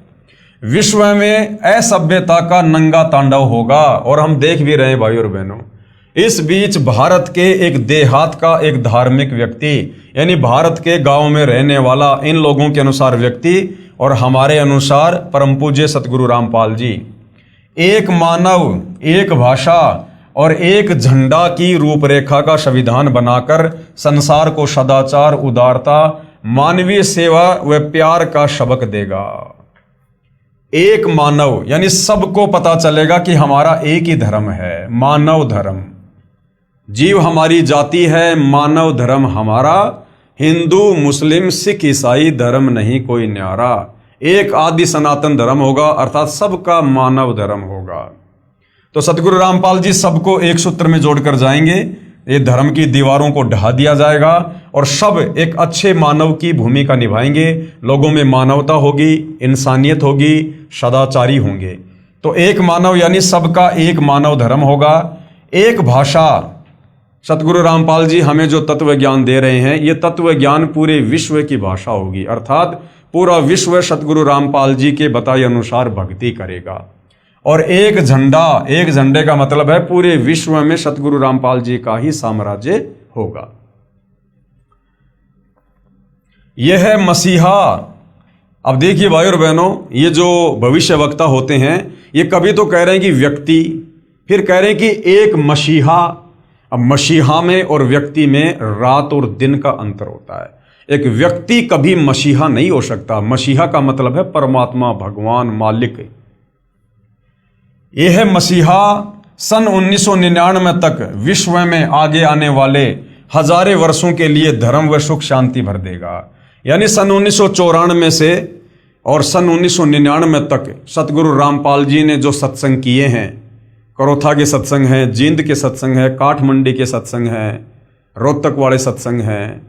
विश्व में असभ्यता का नंगा तांडव होगा। और हम देख भी रहे हैं भाई और बहनों, इस बीच भारत के एक देहात का एक धार्मिक व्यक्ति, यानी भारत के गांव में रहने वाला, इन लोगों के अनुसार व्यक्ति और हमारे अनुसार परम पूज्य सतगुरु रामपाल जी, एक मानव, एक भाषा और एक झंडा की रूपरेखा का संविधान बनाकर संसार को सदाचार, उदारता, मानवीय सेवा व प्यार का सबक देगा। एक मानव, यानी सबको पता चलेगा कि हमारा एक ही धर्म है, मानव धर्म। जीव हमारी जाति है, मानव धर्म हमारा, हिंदू मुस्लिम सिख ईसाई धर्म नहीं कोई न्यारा। एक आदि सनातन धर्म होगा, अर्थात सबका मानव धर्म होगा। तो सतगुरु रामपाल जी सबको एक सूत्र में जोड़कर जाएंगे। ये धर्म की दीवारों को ढहा दिया जाएगा और सब एक अच्छे मानव की भूमिका निभाएंगे। लोगों में मानवता होगी, इंसानियत होगी, सदाचारी होंगे। तो एक मानव यानी सबका एक मानव धर्म होगा। एक भाषा, सतगुरु रामपाल जी हमें जो तत्व ज्ञान दे रहे हैं, ये तत्व ज्ञान पूरे विश्व की भाषा होगी, अर्थात पूरा विश्व सतगुरु रामपाल जी के बताए अनुसार भक्ति करेगा। और एक झंडे का मतलब है पूरे विश्व में सतगुरु रामपाल जी का ही साम्राज्य होगा। यह है मसीहा। अब देखिए भाई और बहनों, ये जो भविष्य वक्ता होते हैं ये कभी तो कह रहे हैं कि व्यक्ति, फिर कह रहे हैं कि एक मसीहा। अब मसीहा में और व्यक्ति में रात और दिन का अंतर होता है। एक व्यक्ति कभी मसीहा नहीं हो सकता। मसीहा का मतलब है परमात्मा, भगवान, मालिक। यह है मसीहा सन 1999 तक विश्व में आगे आने वाले हजारों वर्षों के लिए धर्म व सुख शांति भर देगा। यानी सन 1994 से और सन 1999 तक सतगुरु रामपाल जी ने जो सत्संग किए हैं, करोथा के सत्संग हैं, जींद के सत्संग हैं, काठमंडी के सत्संग हैं, रोहतक वाले सत्संग हैं,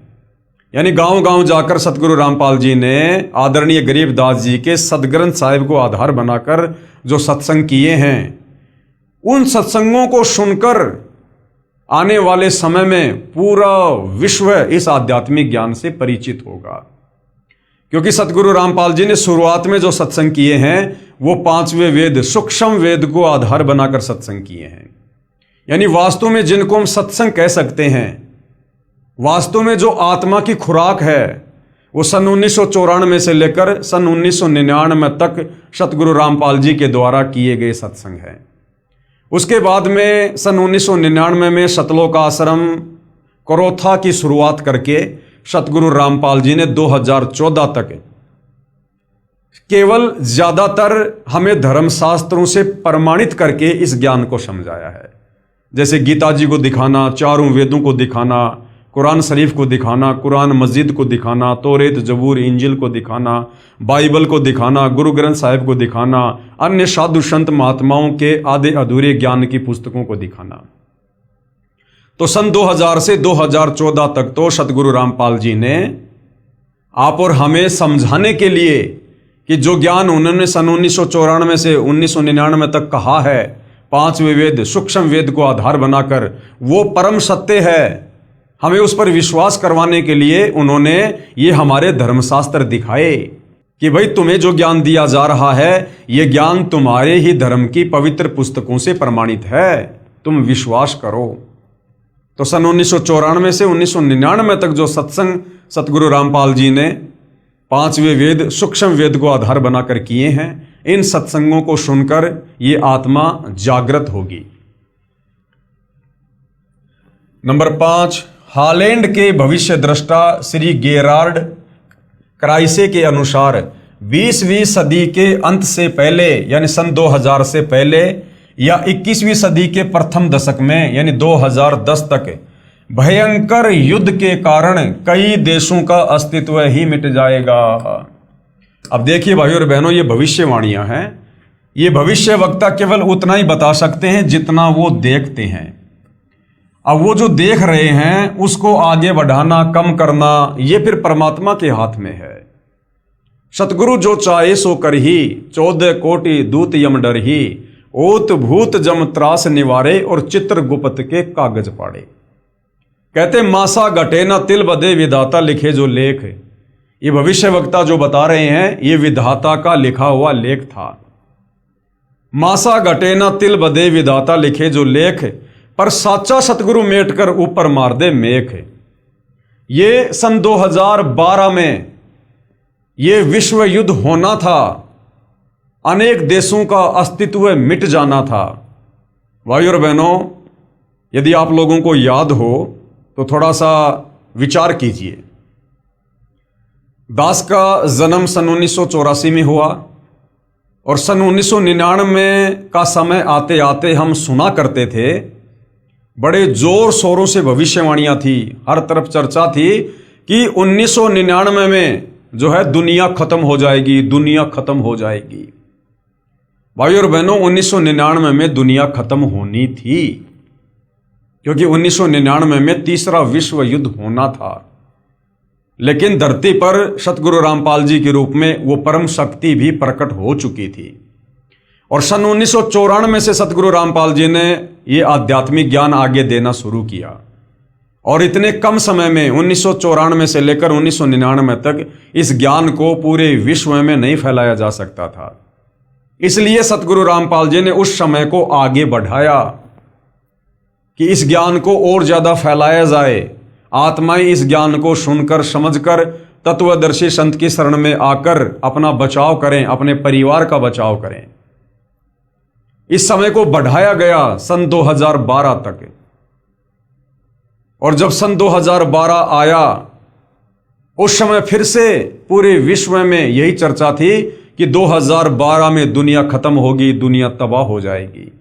यानी गांव गांव जाकर सतगुरु रामपाल जी ने आदरणीय गरीबदास जी के सदग्रंथ साहिब को आधार बनाकर जो सत्संग किए हैं, उन सत्संगों को सुनकर आने वाले समय में पूरा विश्व इस आध्यात्मिक ज्ञान से परिचित होगा। क्योंकि सतगुरु रामपाल जी ने शुरुआत में जो सत्संग किए हैं वो पांचवें वेद, सूक्ष्म वेद को आधार बनाकर सत्संग किए हैं। यानी वास्तव में जिनको हम सत्संग कह सकते हैं, वास्तव में जो आत्मा की खुराक है, वो सन 1994 से लेकर सन 1999 तक सतगुरु रामपाल जी के द्वारा किए गए सत्संग हैं। उसके बाद में सन 1999 में सतलोक आश्रम करोथा की शुरुआत करके सतगुरु रामपाल जी ने 2014 तक केवल ज्यादातर हमें धर्मशास्त्रों से प्रमाणित करके इस ज्ञान को समझाया है। जैसे गीता जी को दिखाना, चारों वेदों को दिखाना, कुरान शरीफ को दिखाना, कुरान मस्जिद को दिखाना, तौरेत, जबूर, इंजिल को दिखाना, बाइबल को दिखाना, गुरु ग्रंथ साहिब को दिखाना, अन्य साधु संत महात्माओं के आधे अधूरे ज्ञान की पुस्तकों को दिखाना। तो सन 2000 से 2014 तक तो सतगुरु रामपाल जी ने आप और हमें समझाने के लिए कि जो ज्ञान उन्होंने सन 1994 से 1999 तक कहा है, पांचवें वेद, सूक्ष्म वेद को आधार बनाकर, वो परम सत्य है। हमें उस पर विश्वास करवाने के लिए उन्होंने ये हमारे धर्मशास्त्र दिखाए कि भाई तुम्हें जो ज्ञान दिया जा रहा है ये ज्ञान तुम्हारे ही धर्म की पवित्र पुस्तकों से प्रमाणित है, तुम विश्वास करो। तो सन 1994 से 1999 तक जो सत्संग सतगुरु रामपाल जी ने पांचवें वेद, सूक्ष्म वेद को आधार बनाकर किए हैं, इन सत्संगों को सुनकर ये आत्मा जागृत होगी। नंबर 5, हॉलैंड के भविष्य दृष्टा श्री गेरार्ड क्राइसे के अनुसार 20वीं सदी के अंत से पहले यानी सन 2000 से पहले या 21वीं सदी के प्रथम दशक में यानी 2010 तक भयंकर युद्ध के कारण कई देशों का अस्तित्व ही मिट जाएगा। अब देखिए भाइयों और बहनों, ये भविष्यवाणियां हैं। ये भविष्य वक्ता केवल उतना ही बता सकते हैं जितना वो देखते हैं। अब वो जो देख रहे हैं उसको आगे बढ़ाना, कम करना, ये फिर परमात्मा के हाथ में है। सतगुरु जो चाहे सो कर ही, 14 कोटि दूत यम डर ही, ओत भूत जम त्रास निवारे और चित्र गुप्त के कागज पाड़े। कहते मासा घटे न तिल बदे विधाता लिखे जो लेख। ये भविष्य वक्ता जो बता रहे हैं ये विधाता का लिखा हुआ लेख था। मासा घटे न तिल बदे विधाता लिखे जो लेख, पर साचा सतगुरु मेट कर ऊपर मार दे मेख। ये सन 2012 में ये विश्व युद्ध होना था, अनेक देशों का अस्तित्व मिट जाना था। भाइयों और बहनों, यदि आप लोगों को याद हो तो थोड़ा सा विचार कीजिए। दास का जन्म सन 1984 में हुआ और सन 1999 का समय आते आते हम सुना करते थे, बड़े जोर शोरों से भविष्यवाणियां थी, हर तरफ चर्चा थी कि 1999 में जो है दुनिया खत्म हो जाएगी, दुनिया खत्म हो जाएगी। भाइयों और बहनों, 1999 में दुनिया खत्म होनी थी, क्योंकि 1999 में तीसरा विश्व युद्ध होना था। लेकिन धरती पर सतगुरु रामपाल जी के रूप में वो परम शक्ति भी प्रकट हो चुकी थी। और सन 1994 से सतगुरु रामपाल जी ने ये आध्यात्मिक ज्ञान आगे देना शुरू किया। और इतने कम समय में 1994 से लेकर 1999 तक इस ज्ञान को पूरे विश्व में नहीं फैलाया जा सकता था। इसलिए सतगुरु रामपाल जी ने उस समय को आगे बढ़ाया कि इस ज्ञान को और ज्यादा फैलाया जाए। आत्माएं इस ज्ञान को सुनकर समझकर तत्वदर्शी संत की शरण में आकर अपना बचाव करें, अपने परिवार का बचाव करें। इस समय को बढ़ाया गया सन 2012 तक। और जब सन 2012 आया, उस समय फिर से पूरे विश्व में यही चर्चा थी कि 2012 में दुनिया खत्म होगी, दुनिया तबाह हो जाएगी।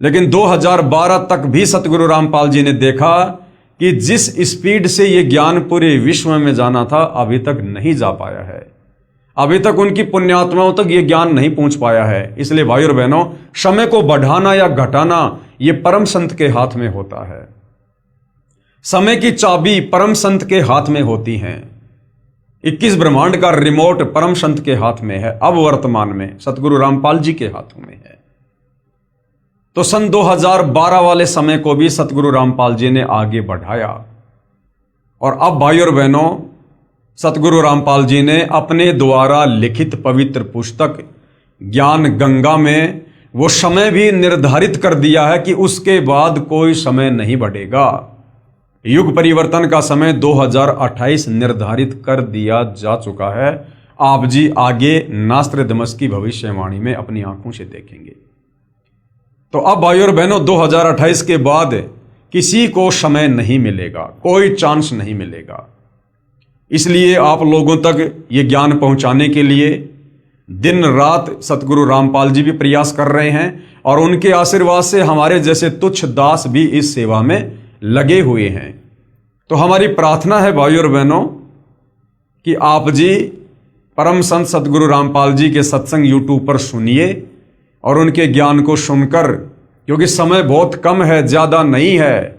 लेकिन 2012 तक भी सतगुरु रामपाल जी ने देखा कि जिस स्पीड से यह ज्ञान पूरे विश्व में जाना था, अभी तक नहीं जा पाया है। अभी तक उनकी पुण्यात्माओं तक यह ज्ञान नहीं पहुंच पाया है। इसलिए भाइयों और बहनों, समय को बढ़ाना या घटाना यह परम संत के हाथ में होता है। समय की चाबी परम संत के हाथ में होती है। 21 ब्रह्मांड का रिमोट परम संत के हाथ में है। अब वर्तमान में सतगुरु रामपाल जी के हाथों में है। तो सन 2012 वाले समय को भी सतगुरु रामपाल जी ने आगे बढ़ाया। और अब भाइयों और बहनों, सतगुरु रामपाल जी ने अपने द्वारा लिखित पवित्र पुस्तक ज्ञान गंगा में वो समय भी निर्धारित कर दिया है कि उसके बाद कोई समय नहीं बढ़ेगा। युग परिवर्तन का समय 2028 निर्धारित कर दिया जा चुका है। आप जी आगे नास्त्रदमस की भविष्यवाणी में अपनी आंखों से देखेंगे। तो अब भाइयों और बहनों, 2028 के बाद किसी को समय नहीं मिलेगा, कोई चांस नहीं मिलेगा। इसलिए आप लोगों तक ये ज्ञान पहुंचाने के लिए दिन रात सतगुरु रामपाल जी भी प्रयास कर रहे हैं और उनके आशीर्वाद से हमारे जैसे तुच्छ दास भी इस सेवा में लगे हुए हैं। तो हमारी प्रार्थना है भाइयों और बहनों कि आप जी परम संत सतगुरु रामपाल जी के सत्संग यूट्यूब पर सुनिए और उनके ज्ञान को सुनकर, क्योंकि समय बहुत कम है, ज्यादा नहीं है।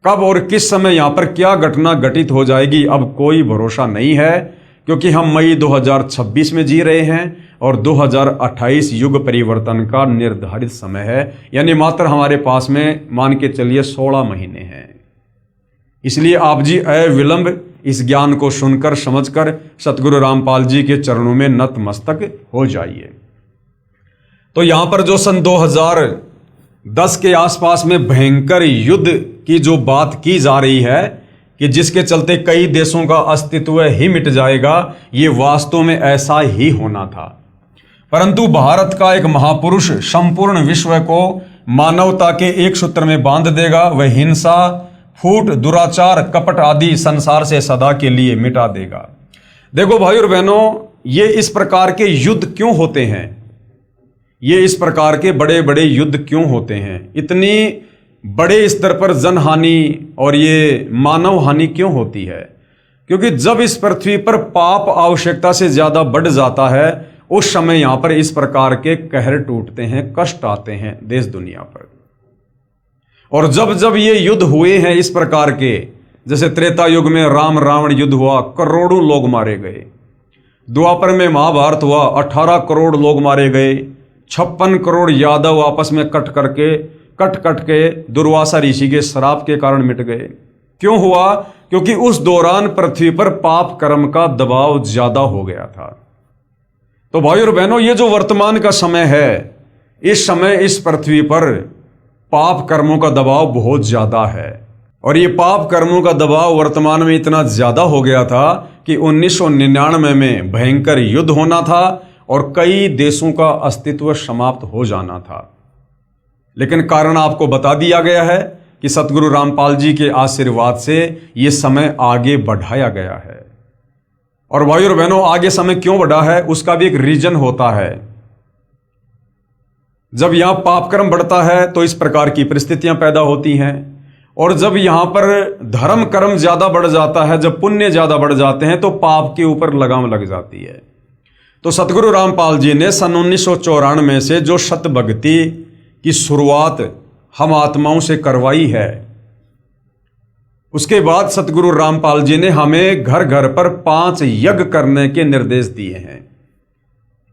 कब और किस समय यहां पर क्या घटना घटित हो जाएगी अब कोई भरोसा नहीं है, क्योंकि हम मई 2026 में जी रहे हैं और 2028 युग परिवर्तन का निर्धारित समय है। यानी मात्र हमारे पास में मान के चलिए 16 महीने हैं। इसलिए आप जी अविलंब इस ज्ञान को सुनकर समझकर सतगुरु रामपाल जी के चरणों में नतमस्तक हो जाइए। तो यहां पर जो सन 2010 के आसपास में भयंकर युद्ध की जो बात की जा रही है कि जिसके चलते कई देशों का अस्तित्व ही मिट जाएगा, ये वास्तव में ऐसा ही होना था। परंतु भारत का एक महापुरुष संपूर्ण विश्व को मानवता के एक सूत्र में बांध देगा। वह हिंसा, फूट, दुराचार, कपट आदि संसार से सदा के लिए मिटा देगा। देखो भाइयों और बहनों, ये इस प्रकार के युद्ध क्यों होते हैं? ये इस प्रकार के बड़े बड़े युद्ध क्यों होते हैं? इतनी बड़े स्तर पर जनहानि और ये मानव हानि क्यों होती है? क्योंकि जब इस पृथ्वी पर पाप आवश्यकता से ज्यादा बढ़ जाता है, उस समय यहां पर इस प्रकार के कहर टूटते हैं, कष्ट आते हैं देश दुनिया पर। और जब जब ये युद्ध हुए हैं इस प्रकार के, जैसे त्रेता युग में राम रावण युद्ध हुआ, करोड़ों लोग मारे गए। द्वापर में महाभारत हुआ, 18 करोड़ लोग मारे गए। 56 करोड़ यादव आपस में कट कट के दुर्वासा ऋषि के श्राप के कारण मिट गए। क्यों हुआ? क्योंकि उस दौरान पृथ्वी पर पाप कर्म का दबाव ज्यादा हो गया था। तो भाइयों और बहनों, ये जो वर्तमान का समय है, इस समय इस पृथ्वी पर पाप कर्मों का दबाव बहुत ज्यादा है। और ये पाप कर्मों का दबाव वर्तमान में इतना ज्यादा हो गया था कि 1999 में भयंकर युद्ध होना था और कई देशों का अस्तित्व समाप्त हो जाना था। लेकिन कारण आपको बता दिया गया है कि सतगुरु रामपाल जी के आशीर्वाद से यह समय आगे बढ़ाया गया है। और भाइयों और बहनों, आगे समय क्यों बढ़ा है उसका भी एक रीजन होता है। जब यहां पाप कर्म बढ़ता है तो इस प्रकार की परिस्थितियां पैदा होती हैं, और जब यहां पर धर्म कर्म ज्यादा बढ़ जाता है, जब पुण्य ज्यादा बढ़ जाते हैं, तो पाप के ऊपर लगाम लग जाती है। तो सतगुरु रामपाल जी ने सन 1994 से जो सत भक्ति की शुरुआत हम आत्माओं से करवाई है, उसके बाद सतगुरु रामपाल जी ने हमें घर घर पर 5 यज्ञ करने के निर्देश दिए हैं।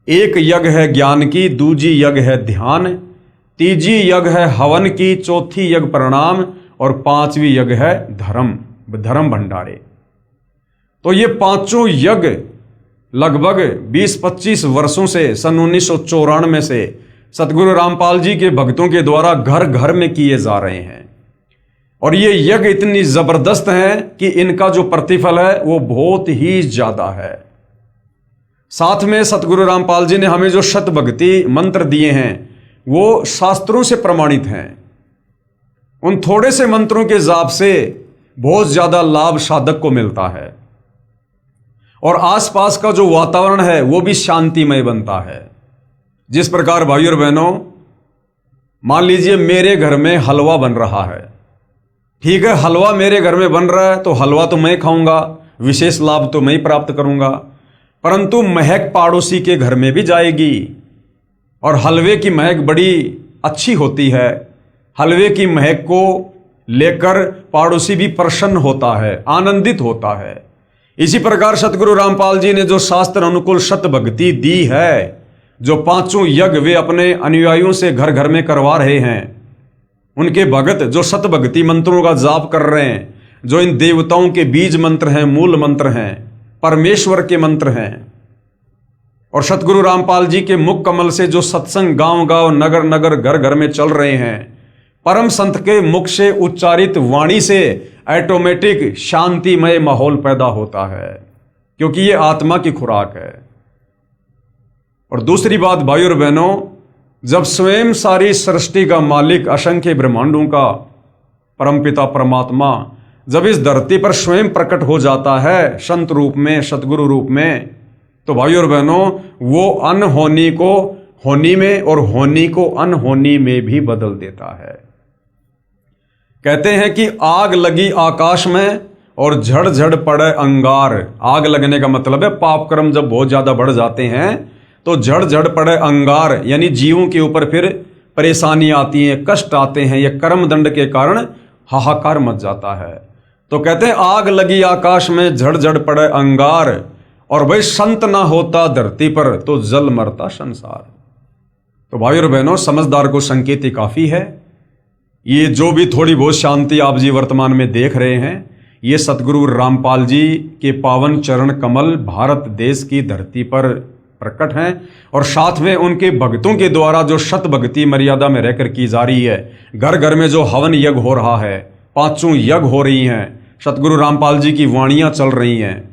एक यज्ञ है ज्ञान की, दूजी यज्ञ है ध्यान, तीजी यज्ञ है हवन की, चौथी यज्ञ प्रणाम और 5वीं यज्ञ है धर्म भंडारे। तो ये 5 यज्ञ लगभग 20-25 वर्षों से, सन 1994 से सतगुरु रामपाल जी के भक्तों के द्वारा घर घर में किए जा रहे हैं। और ये यज्ञ इतनी जबरदस्त है कि इनका जो प्रतिफल है वो बहुत ही ज्यादा है। साथ में सतगुरु रामपाल जी ने हमें जो शत भक्ति मंत्र दिए हैं वो शास्त्रों से प्रमाणित हैं। उन थोड़े से मंत्रों के जाप से बहुत ज्यादा लाभ साधक को मिलता है और आसपास का जो वातावरण है वो भी शांतिमय बनता है। जिस प्रकार भाइयों और बहनों, मान लीजिए मेरे घर में हलवा बन रहा है, ठीक है, हलवा मेरे घर में बन रहा है तो हलवा तो मैं खाऊंगा, विशेष लाभ तो मैं ही प्राप्त करूंगा, परंतु महक पड़ोसी के घर में भी जाएगी और हलवे की महक बड़ी अच्छी होती है। हलवे की महक को लेकर पड़ोसी भी प्रसन्न होता है, आनंदित होता है। इसी प्रकार सतगुरु रामपाल जी ने जो शास्त्र अनुकूल शत भक्ति दी है, जो 5 यज्ञ वे अपने अनुयायियों से घर घर में करवा रहे हैं, उनके भगत जो शत भक्ति मंत्रों का जाप कर रहे हैं, जो इन देवताओं के बीज मंत्र हैं, मूल मंत्र हैं, परमेश्वर के मंत्र हैं, और सतगुरु रामपाल जी के मुख कमल से जो सत्संग गांव गांव नगर नगर घर घर में चल रहे हैं, परम संत के मुख से उच्चारित वाणी से ऑटोमेटिक शांतिमय माहौल पैदा होता है, क्योंकि ये आत्मा की खुराक है। और दूसरी बात भाइयों और बहनों, जब स्वयं सारी सृष्टि का मालिक, असंख्य ब्रह्मांडों का परमपिता परमात्मा जब इस धरती पर स्वयं प्रकट हो जाता है संत रूप में, सतगुरु रूप में, तो भाइयों और बहनों वो अनहोनी को होनी में और होनी को अनहोनी में भी बदल देता है। कहते हैं कि आग लगी आकाश में और झड़ झड़ पड़े अंगार। आग लगने का मतलब है पाप कर्म जब बहुत ज्यादा बढ़ जाते हैं तो झड़ झड़ पड़े अंगार, यानी जीवों के ऊपर फिर परेशानी आती है, कष्ट आते हैं, ये कर्म दंड के कारण हाहाकार मच जाता है। तो कहते हैं आग लगी आकाश में झड़ झड़ पड़े अंगार, और भाई संत ना होता धरती पर तो जल मरता संसार। तो भाई और बहनों, समझदार को संकेत ही काफी है। ये जो भी थोड़ी बहुत शांति आप जी वर्तमान में देख रहे हैं, ये सतगुरु रामपाल जी के पावन चरण कमल भारत देश की धरती पर प्रकट हैं, और साथ में उनके भक्तों के द्वारा जो शत भक्ति मर्यादा में रहकर की जा रही है। घर घर में जो हवन यज्ञ हो रहा है, 5 यज्ञ हो रही हैं, सतगुरु रामपाल जी की वाणियां चल रही हैं,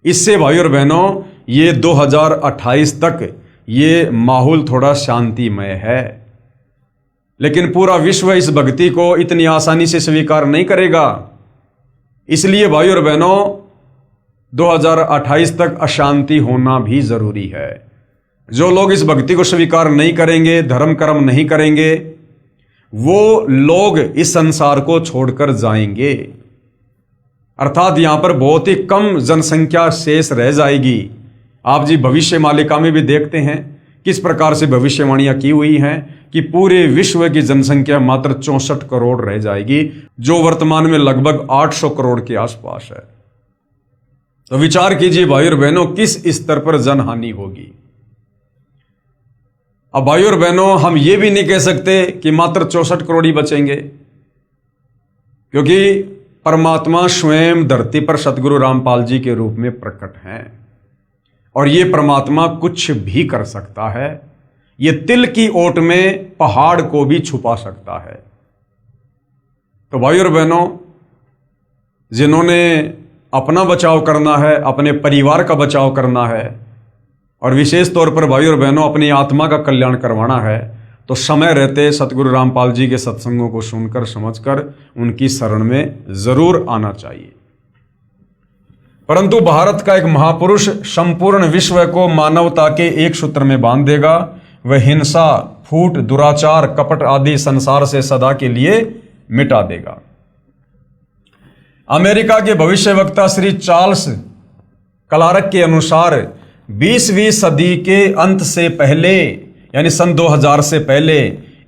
इससे भाई और बहनों ये 2028 तक ये माहौल थोड़ा शांतिमय है। लेकिन पूरा विश्व इस भक्ति को इतनी आसानी से स्वीकार नहीं करेगा। इसलिए भाई और बहनों 2028 तक अशांति होना भी जरूरी है। जो लोग इस भक्ति को स्वीकार नहीं करेंगे, धर्म कर्म नहीं करेंगे, वो लोग इस संसार को छोड़कर जाएंगे। अर्थात यहां पर बहुत ही कम जनसंख्या शेष रह जाएगी। आप जी भविष्य मालिका में भी देखते हैं किस प्रकार से भविष्यवाणियां की हुई हैं कि पूरे विश्व की जनसंख्या मात्र 64 करोड़ रह जाएगी, जो वर्तमान में लगभग 800 करोड़ के आसपास है। तो विचार कीजिए भाई और बहनों किस स्तर पर जनहानि होगी। अब भाई और बहनों हम ये भी नहीं कह सकते कि मात्र 64 करोड़ ही बचेंगे, क्योंकि परमात्मा स्वयं धरती पर सतगुरु रामपाल जी के रूप में प्रकट हैं, और ये परमात्मा कुछ भी कर सकता है। ये तिल की ओट में पहाड़ को भी छुपा सकता है। तो भाई और बहनों, जिन्होंने अपना बचाव करना है, अपने परिवार का बचाव करना है, और विशेष तौर पर भाई और बहनों अपनी आत्मा का कल्याण करवाना है, तो समय रहते सतगुरु रामपाल जी के सत्संगों को सुनकर समझकर उनकी शरण में जरूर आना चाहिए। परंतु भारत का एक महापुरुष संपूर्ण विश्व को मानवता के एक सूत्र में बांध देगा। वह हिंसा, फूट, दुराचार, कपट आदि संसार से सदा के लिए मिटा देगा। अमेरिका के भविष्यवक्ता श्री चार्ल्स क्लार्क के अनुसार 20वीं सदी के अंत से पहले, यानी सन 2000 से पहले,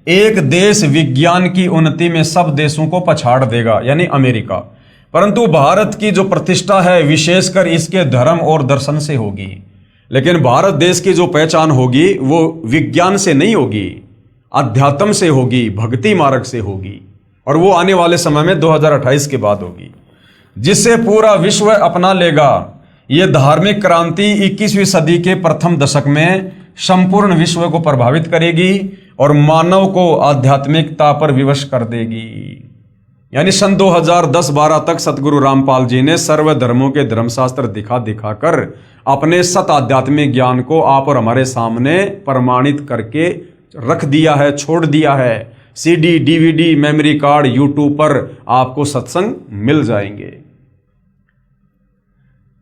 एक देश विज्ञान की उन्नति में सब देशों को पछाड़ देगा, यानी अमेरिका। परंतु भारत की जो प्रतिष्ठा है विशेषकर इसके धर्म और दर्शन से होगी। लेकिन भारत देश की जो पहचान होगी वो विज्ञान से नहीं होगी, अध्यात्म से होगी, भक्ति मार्ग से होगी, और वो आने वाले समय में 2028 के बाद होगी, जिससे पूरा विश्व अपना लेगा। ये धार्मिक क्रांति 21वीं सदी के प्रथम दशक में संपूर्ण विश्व को प्रभावित करेगी और मानव को आध्यात्मिकता पर विवश कर देगी। यानी सन 2010-12 तक सतगुरु रामपाल जी ने सर्वधर्मों के धर्मशास्त्र दिखा दिखाकर अपने सत आध्यात्मिक ज्ञान को आप और हमारे सामने प्रमाणित करके रख दिया है, छोड़ दिया है। CD, DVD, memory card, YouTube पर आपको सत्संग मिल जाएंगे।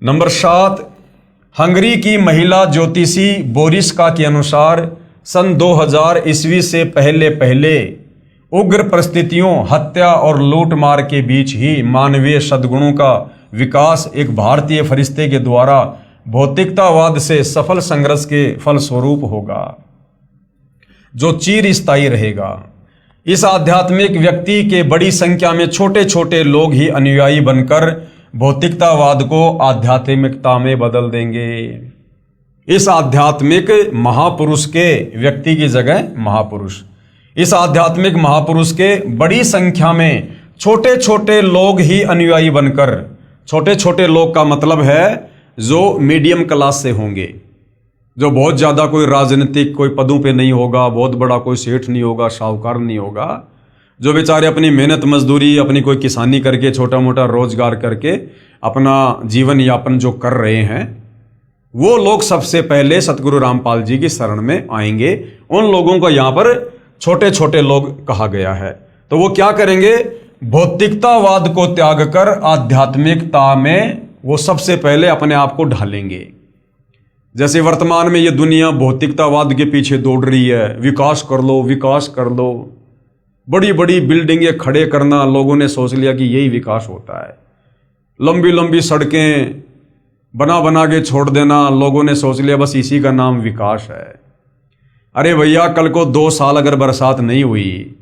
नंबर 7, हंगरी की महिला ज्योतिषी बोरिस्का के अनुसार सन 2000 ईस्वी से पहले उग्र परिस्थितियों, हत्या और लूटमार के बीच ही मानवीय सद्गुणों का विकास एक भारतीय फरिश्ते के द्वारा भौतिकतावाद से सफल संघर्ष के फलस्वरूप होगा, जो चिरस्थायी रहेगा। इस आध्यात्मिक व्यक्ति के बड़ी संख्या में छोटे छोटे लोग ही अनुयायी बनकर भौतिकतावाद को आध्यात्मिकता में बदल देंगे। इस आध्यात्मिक महापुरुष के व्यक्ति की जगह महापुरुष, इस आध्यात्मिक महापुरुष के बड़ी संख्या में छोटे छोटे लोग ही अनुयायी बनकर, छोटे छोटे लोग का मतलब है जो मीडियम क्लास से होंगे, जो बहुत ज़्यादा कोई राजनीतिक कोई पदों पे नहीं होगा, बहुत बड़ा कोई सेठ नहीं होगा, साहूकार नहीं होगा, जो बेचारे अपनी मेहनत मजदूरी, अपनी कोई किसानी करके, छोटा मोटा रोजगार करके अपना जीवन यापन जो कर रहे हैं, वो लोग सबसे पहले सतगुरु रामपाल जी की शरण में आएंगे। उन लोगों को यहाँ पर छोटे छोटे लोग कहा गया है। तो वो क्या करेंगे? भौतिकतावाद को त्याग कर आध्यात्मिकता में वो सबसे पहले अपने आप को ढालेंगे। जैसे वर्तमान में ये दुनिया भौतिकतावाद के पीछे दौड़ रही है, विकास कर लो, विकास कर लो, बड़ी बड़ी बिल्डिंगें खड़े करना, लोगों ने सोच लिया कि यही विकास होता है। लंबी लंबी सड़कें बना बना के छोड़ देना, लोगों ने सोच लिया बस इसी का नाम विकास है। अरे भैया, कल को 2 साल अगर बरसात नहीं हुई,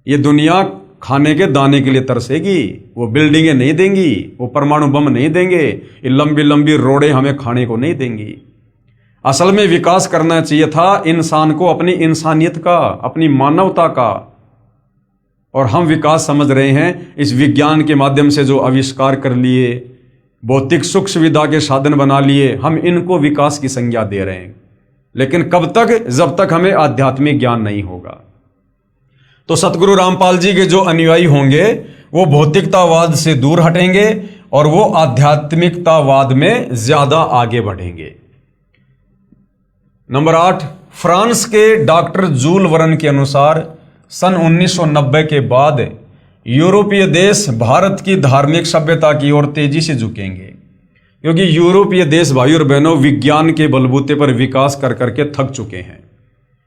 ये दुनिया खाने के दाने के लिए तरसेगी। वो बिल्डिंगें नहीं देंगी, वो परमाणु बम नहीं देंगे, ये लंबी लंबी रोडें हमें खाने को नहीं देंगी। असल में विकास करना चाहिए था इंसान को अपनी इंसानियत का, अपनी मानवता का। और हम विकास समझ रहे हैं इस विज्ञान के माध्यम से जो आविष्कार कर लिए, भौतिक सुख सुविधा के साधन बना लिए, हम इनको विकास की संज्ञा दे रहे हैं। लेकिन कब तक? जब तक हमें आध्यात्मिक ज्ञान नहीं होगा। तो सतगुरु रामपाल जी के जो अनुयायी होंगे वो भौतिकतावाद से दूर हटेंगे और वो आध्यात्मिकतावाद में ज्यादा आगे बढ़ेंगे। नंबर 8, फ्रांस के डॉक्टर जूल वर्न के अनुसार सन 1990 के बाद यूरोपीय देश भारत की धार्मिक सभ्यता की ओर तेजी से झुकेंगे, क्योंकि यूरोपीय देश भाई और बहनों विज्ञान के बलबूते पर विकास कर करके थक चुके हैं।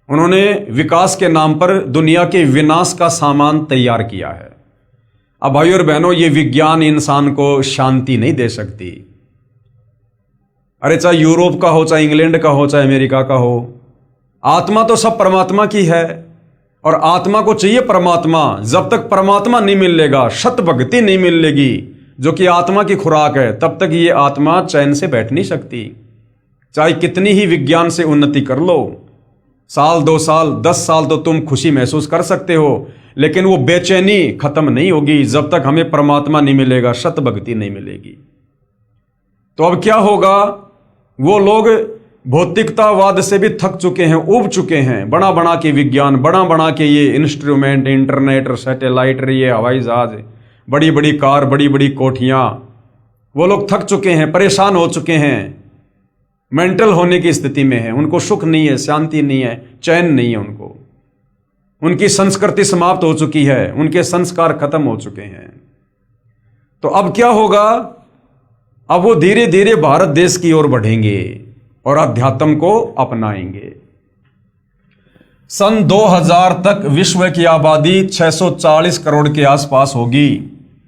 उन्होंने विकास के नाम पर दुनिया के विनाश का सामान तैयार किया है। अब भाई और बहनों, ये विज्ञान इंसान को शांति नहीं दे सकती। अरे चाहे यूरोप का हो, चाहे इंग्लैंड का हो, चाहे अमेरिका का हो, आत्मा तो सब परमात्मा की है और आत्मा को चाहिए परमात्मा। जब तक परमात्मा नहीं मिलेगा, सत भक्ति नहीं मिलेगी जो कि आत्मा की खुराक है, तब तक ये आत्मा चैन से बैठ नहीं सकती। चाहे कितनी ही विज्ञान से उन्नति कर लो, साल 2 साल 10 साल तो तुम खुशी महसूस कर सकते हो, लेकिन वो बेचैनी खत्म नहीं होगी जब तक हमें परमात्मा नहीं मिलेगा, सत भक्ति नहीं मिलेगी। तो अब क्या होगा? वो लोग भौतिकतावाद से भी थक चुके हैं, उब चुके हैं। बड़ा बड़ा के विज्ञान, बड़ा बड़ा के ये इंस्ट्रूमेंट, इंटरनेट, सैटेलाइट, ये हवाई जहाज, बड़ी बड़ी कार, बड़ी बड़ी कोठियां, वो लोग थक चुके हैं, परेशान हो चुके हैं, मेंटल होने की स्थिति में है। उनको सुख नहीं है, शांति नहीं है, चैन नहीं है उनको। उनकी संस्कृति समाप्त हो चुकी है, उनके संस्कार खत्म हो चुके हैं। तो अब क्या होगा? अब वो धीरे धीरे भारत देश की ओर बढ़ेंगे और अध्यात्म को अपनाएंगे। सन 2000 तक विश्व की आबादी 640 करोड़ के आसपास होगी।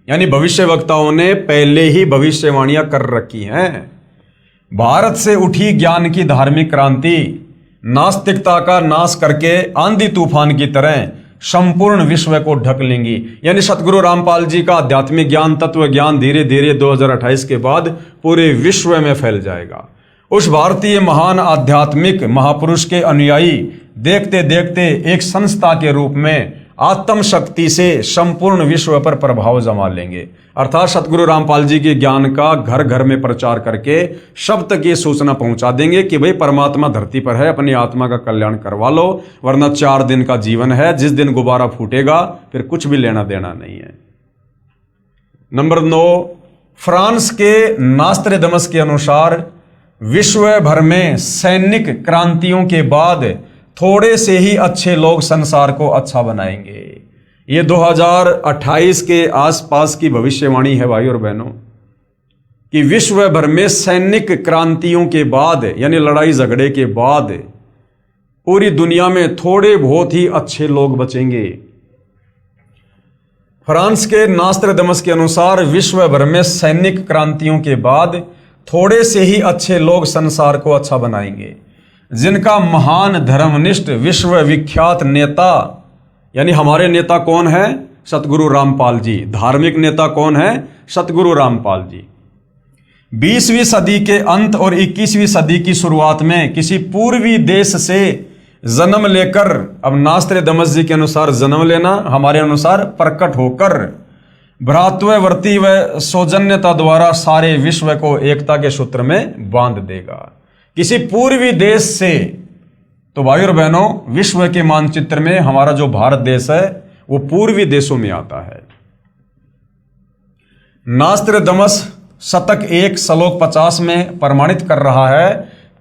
यानी भविष्यवक्ताओं ने पहले ही भविष्यवाणियां कर रखी हैं। भारत से उठी ज्ञान की धार्मिक क्रांति नास्तिकता का नाश करके आंधी तूफान की तरह संपूर्ण विश्व को ढक लेंगी। यानी सतगुरु रामपाल जी का आध्यात्मिक ज्ञान, तत्व ज्ञान धीरे धीरे 2028 के बाद पूरे विश्व में फैल जाएगा। उस भारतीय महान आध्यात्मिक महापुरुष के अनुयायी देखते देखते एक संस्था के रूप में आत्म शक्ति से संपूर्ण विश्व पर प्रभाव जमा लेंगे। अर्थात सतगुरु रामपाल जी के ज्ञान का घर घर में प्रचार करके सब तक ये सूचना पहुंचा देंगे कि भाई परमात्मा धरती पर है, अपनी आत्मा का कल्याण करवा लो, वरना 4 दिन का जीवन है, जिस दिन गुब्बारा फूटेगा फिर कुछ भी लेना देना नहीं है। नंबर 9, फ्रांस के नास्त्रडमस के अनुसार विश्व भर में सैनिक क्रांतियों के बाद थोड़े से ही अच्छे लोग संसार को अच्छा बनाएंगे। ये 2028 के आसपास की भविष्यवाणी है भाई और बहनों, कि विश्व भर में सैनिक क्रांतियों के बाद यानी लड़ाई झगड़े के बाद पूरी दुनिया में थोड़े बहुत ही अच्छे लोग बचेंगे। फ्रांस के नास्त्रडमस के अनुसार विश्व भर में सैनिक क्रांतियों के बाद थोड़े से ही अच्छे लोग संसार को अच्छा बनाएंगे, जिनका महान धर्मनिष्ठ विश्व विख्यात नेता, यानी हमारे नेता कौन है? सतगुरु रामपाल जी। धार्मिक नेता कौन है? सतगुरु रामपाल जी। 20वीं सदी के अंत और 21वीं सदी की शुरुआत में किसी पूर्वी देश से जन्म लेकर, अब नास्त्रडमस जी के अनुसार जन्म लेना, हमारे अनुसार प्रकट होकर भ्रातृवर्ती व सौजन्यता द्वारा सारे विश्व को एकता के सूत्र में बांध देगा। किसी पूर्वी देश से, तो भाई और बहनों विश्व के मानचित्र में हमारा जो भारत देश है वो पूर्वी देशों में आता है। नास्त्रडमस शतक 1 श्लोक 50 में प्रमाणित कर रहा है,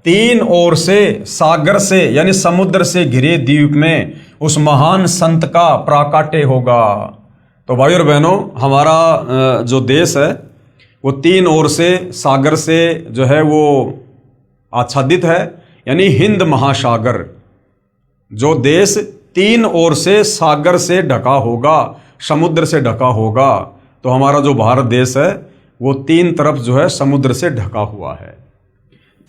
3 ओर से सागर से यानी समुद्र से घिरे द्वीप में उस महान संत का प्राकट्य होगा। तो भाई और बहनों हमारा जो देश है वो 3 ओर से सागर से जो है वो आच्छादित है, यानी हिंद महासागर। जो देश 3 ओर से सागर से ढका होगा, समुद्र से ढका होगा, तो हमारा जो भारत देश है वो 3 तरफ जो है समुद्र से ढका हुआ है।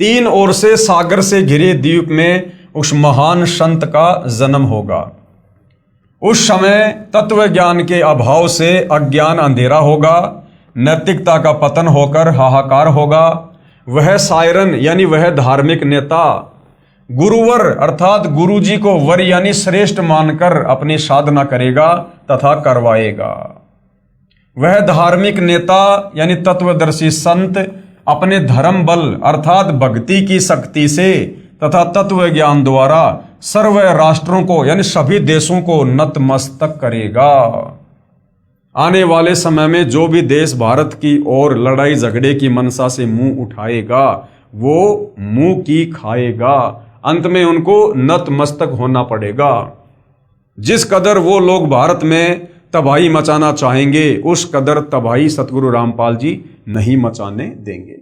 3 ओर से सागर से घिरे द्वीप में उस महान संत का जन्म होगा। उस समय तत्व ज्ञान के अभाव से अज्ञान अंधेरा होगा, नैतिकता का पतन होकर हाहाकार होगा। वह सायरन यानी वह धार्मिक नेता गुरुवर अर्थात गुरुजी को वर यानी श्रेष्ठ मानकर अपनी साधना करेगा तथा करवाएगा। वह धार्मिक नेता यानी तत्वदर्शी संत अपने धर्म बल अर्थात भक्ति की शक्ति से तथा तत्व ज्ञान द्वारा सर्व राष्ट्रों को यानी सभी देशों को नतमस्तक करेगा। आने वाले समय में जो भी देश भारत की ओर लड़ाई झगड़े की मनसा से मुंह उठाएगा वो मुंह की खाएगा, अंत में उनको नतमस्तक होना पड़ेगा। जिस कदर वो लोग भारत में तबाही मचाना चाहेंगे उस कदर तबाही सतगुरु रामपाल जी नहीं मचाने देंगे।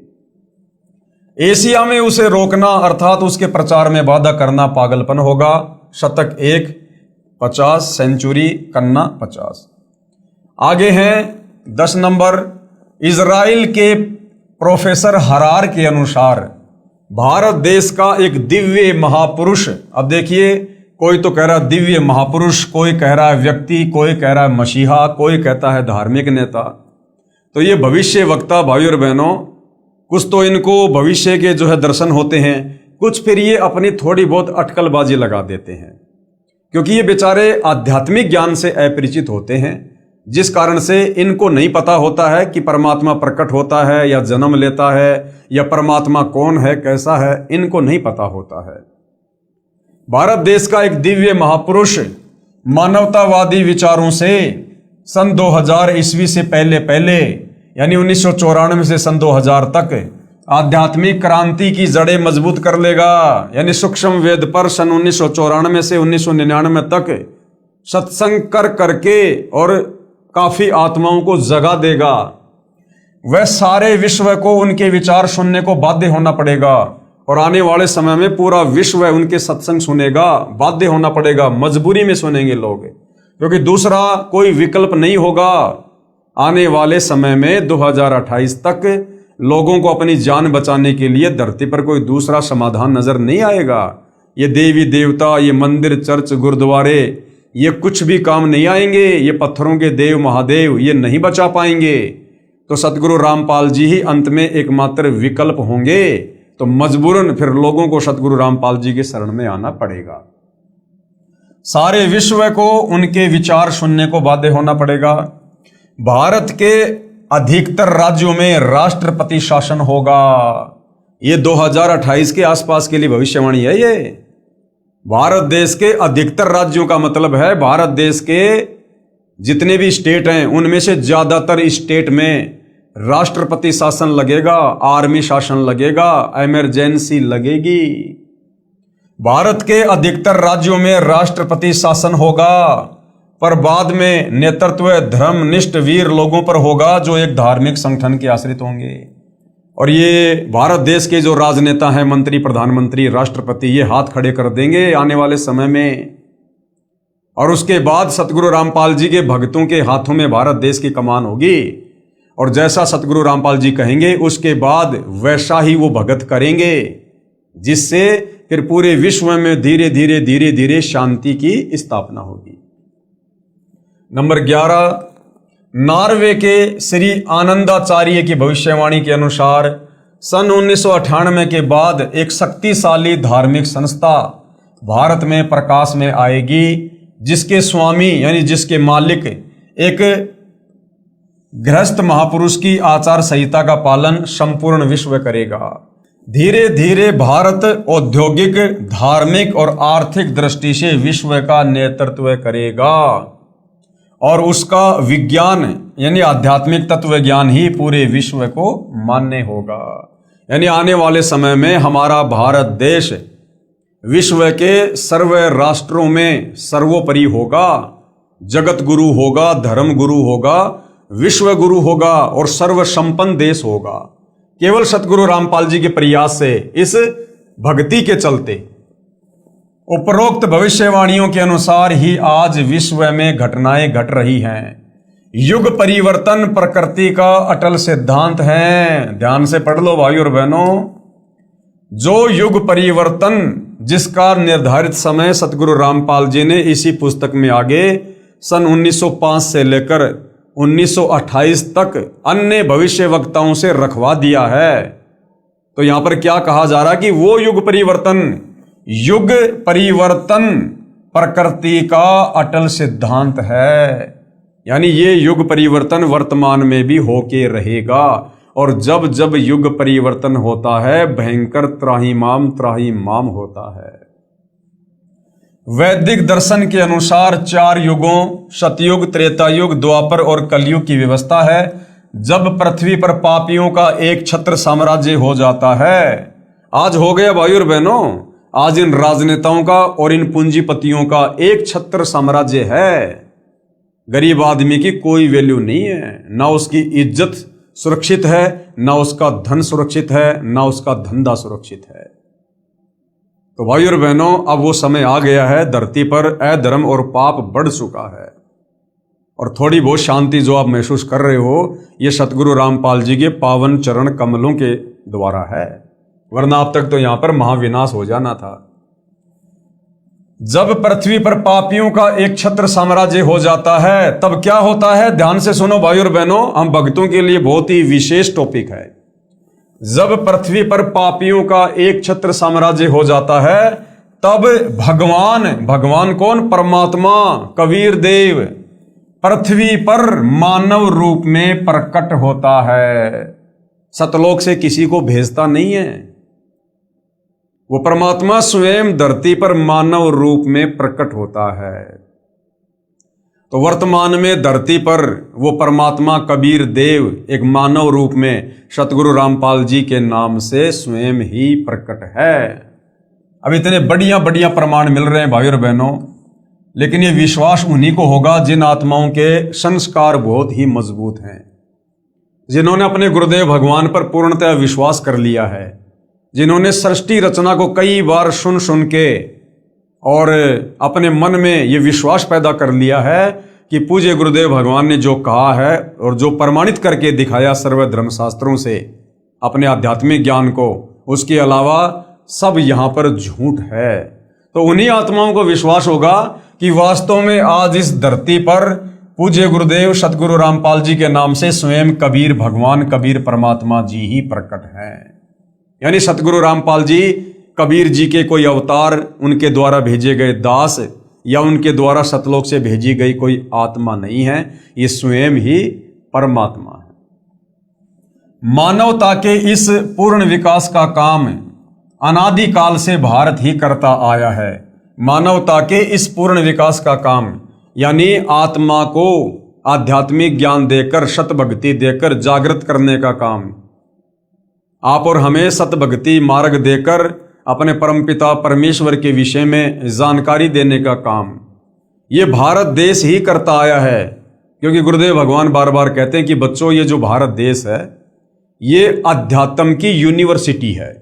एशिया में उसे रोकना अर्थात उसके प्रचार में बाधा करना पागलपन होगा। शतक 1 50 सेंचुरी कन्ना 50। आगे हैं 10 नंबर। इजराइल के प्रोफेसर हरार के अनुसार भारत देश का एक दिव्य महापुरुष, अब देखिए कोई तो कह रहा है दिव्य महापुरुष, कोई कह रहा है व्यक्ति, कोई कह रहा है मसीहा, कोई कहता है धार्मिक नेता। तो ये भविष्य वक्ता भाई और बहनों, कुछ तो इनको भविष्य के जो है दर्शन होते हैं, कुछ फिर ये अपनी थोड़ी बहुत अटकलबाजी लगा देते हैं, क्योंकि ये बेचारे आध्यात्मिक ज्ञान से अपरिचित होते हैं, जिस कारण से इनको नहीं पता होता है कि परमात्मा प्रकट होता है या जन्म लेता है या परमात्मा कौन है कैसा है, इनको नहीं पता होता है। भारत देश का एक दिव्य महापुरुष मानवतावादी विचारों से सन 2000 ईस्वी से पहले यानी 1994 से सन 2000 तक आध्यात्मिक क्रांति की जड़ें मजबूत कर लेगा। यानी सूक्ष्म वेद पर सन 1994 से 1999 तक सत्संग करके और काफी आत्माओं को जगा देगा। वह सारे विश्व को उनके विचार सुनने को बाध्य होना पड़ेगा और आने वाले समय में पूरा विश्व उनके सत्संग सुनेगा, बाध्य होना पड़ेगा, मजबूरी में सुनेंगे लोग, क्योंकि दूसरा कोई विकल्प नहीं होगा। आने वाले समय में 2028 तक लोगों को अपनी जान बचाने के लिए धरती पर कोई दूसरा समाधान नजर नहीं आएगा। ये देवी देवता, ये मंदिर चर्च गुरुद्वारे, ये कुछ भी काम नहीं आएंगे। ये पत्थरों के देव महादेव ये नहीं बचा पाएंगे। तो सतगुरु रामपाल जी ही अंत में एकमात्र विकल्प होंगे। तो मजबूरन फिर लोगों को सतगुरु रामपाल जी के शरण में आना पड़ेगा। सारे विश्व को उनके विचार सुनने को बाध्य होना पड़ेगा। भारत के अधिकतर राज्यों में राष्ट्रपति शासन होगा। ये 2028 के आसपास के लिए भविष्यवाणी है। ये भारत देश के अधिकतर राज्यों का मतलब है भारत देश के जितने भी स्टेट हैं उनमें से ज्यादातर स्टेट में राष्ट्रपति शासन लगेगा, आर्मी शासन लगेगा, इमरजेंसी लगेगी। भारत के अधिकतर राज्यों में राष्ट्रपति शासन होगा, पर बाद में नेतृत्व धर्मनिष्ठ वीर लोगों पर होगा जो एक धार्मिक संगठन के आश्रित होंगे। और ये भारत देश के जो राजनेता हैं, मंत्री, प्रधानमंत्री, राष्ट्रपति, ये हाथ खड़े कर देंगे आने वाले समय में। और उसके बाद सतगुरु रामपाल जी के भक्तों के हाथों में भारत देश की कमान होगी। और जैसा सतगुरु रामपाल जी कहेंगे उसके बाद वैसा ही वो भगत करेंगे, जिससे फिर पूरे विश्व में धीरे धीरे धीरे धीरे शांति की स्थापना होगी। नंबर 11, नॉर्वे के श्री आनंदाचार्य की भविष्यवाणी के अनुसार सन 1998 के बाद एक शक्तिशाली धार्मिक संस्था भारत में प्रकाश में आएगी, जिसके स्वामी यानी जिसके मालिक एक गृहस्थ महापुरुष की आचार संहिता का पालन संपूर्ण विश्व करेगा। धीरे धीरे भारत औद्योगिक, धार्मिक और आर्थिक दृष्टि से विश्व का नेतृत्व करेगा और उसका विज्ञान यानी आध्यात्मिक तत्व ज्ञान ही पूरे विश्व को मान्य होगा। यानी आने वाले समय में हमारा भारत देश विश्व के सर्व राष्ट्रों में सर्वोपरि होगा, जगत गुरु होगा, धर्म गुरु होगा, विश्व गुरु होगा और सर्व संपन्न देश होगा, केवल सतगुरु रामपाल जी के प्रयास से, इस भक्ति के चलते। उपरोक्त भविष्यवाणियों के अनुसार ही आज विश्व में घटनाएं घट रही हैं। युग परिवर्तन प्रकृति का अटल सिद्धांत है। ध्यान से पढ़ लो भाई और बहनों। जो युग परिवर्तन जिसका निर्धारित समय सतगुरु रामपाल जी ने इसी पुस्तक में आगे सन 1905 से लेकर 1928 तक अन्य भविष्य वक्ताओं से रखवा दिया है। तो यहां पर क्या कहा जा रहा है कि वो युग परिवर्तन प्रकृति का अटल सिद्धांत है। यानी ये युग परिवर्तन वर्तमान में भी होके रहेगा। और जब जब युग परिवर्तन होता है भयंकर त्राहिमाम होता है। वैदिक दर्शन के अनुसार 4 युगों सतयुग, त्रेता युग, द्वापर और कलयुग की व्यवस्था है। जब पृथ्वी पर पापियों का एक छत्र साम्राज्य हो जाता है, आज हो गया भाई और बहनों, आज इन राजनेताओं का और इन पूंजीपतियों का एक छत्र साम्राज्य है। गरीब आदमी की कोई वैल्यू नहीं है, ना उसकी इज्जत सुरक्षित है, ना उसका धन सुरक्षित है, ना उसका धंधा सुरक्षित है। तो भाई और बहनों, अब वो समय आ गया है, धरती पर अधर्म और पाप बढ़ चुका है। और थोड़ी बहुत शांति जो आप महसूस कर रहे हो, ये सतगुरु रामपाल जी के पावन चरण कमलों के द्वारा है, वरना अब तक तो यहां पर महाविनाश हो जाना था। जब पृथ्वी पर पापियों का एक छत्र साम्राज्य हो जाता है तब क्या होता है? ध्यान से सुनो भाई और बहनों, हम भक्तों के लिए बहुत ही विशेष टॉपिक है। जब पृथ्वी पर पापियों का एक छत्र साम्राज्य हो जाता है तब भगवान कौन? परमात्मा कबीर देव पृथ्वी पर मानव रूप में प्रकट होता है। सतलोक से किसी को भेजता नहीं है, वो परमात्मा स्वयं धरती पर मानव रूप में प्रकट होता है। तो वर्तमान में धरती पर वो परमात्मा कबीर देव एक मानव रूप में सतगुरु रामपाल जी के नाम से स्वयं ही प्रकट है। अब इतने बढ़िया बढ़िया प्रमाण मिल रहे हैं भाई और बहनों, लेकिन ये विश्वास उन्हीं को होगा जिन आत्माओं के संस्कार बहुत ही मजबूत हैं, जिन्होंने अपने गुरुदेव भगवान पर पूर्णतः विश्वास कर लिया है, जिन्होंने सृष्टि रचना को कई बार सुन के और अपने मन में ये विश्वास पैदा कर लिया है कि पूज्य गुरुदेव भगवान ने जो कहा है और जो प्रमाणित करके दिखाया सर्व धर्म शास्त्रों से अपने आध्यात्मिक ज्ञान को, उसके अलावा सब यहां पर झूठ है। तो उन्हीं आत्माओं को विश्वास होगा कि वास्तव में आज इस धरती पर पूज्य गुरुदेव सतगुरु रामपाल जी के नाम से स्वयं कबीर भगवान, कबीर परमात्मा जी ही प्रकट हैं। यानी सतगुरु रामपाल जी कबीर जी के कोई अवतार, उनके द्वारा भेजे गए दास या उनके द्वारा सतलोक से भेजी गई कोई आत्मा नहीं है, ये स्वयं ही परमात्मा है। मानवता के इस पूर्ण विकास का काम अनादिकाल से भारत ही करता आया है। मानवता के इस पूर्ण विकास का काम यानी आत्मा को आध्यात्मिक ज्ञान देकर, सतभक्ति देकर जागृत करने का काम, आप और हमें सतभक्ति मार्ग देकर अपने परमपिता परमेश्वर के विषय में जानकारी देने का काम ये भारत देश ही करता आया है। क्योंकि गुरुदेव भगवान बार बार कहते हैं कि बच्चों, ये जो भारत देश है ये अध्यात्म की यूनिवर्सिटी है।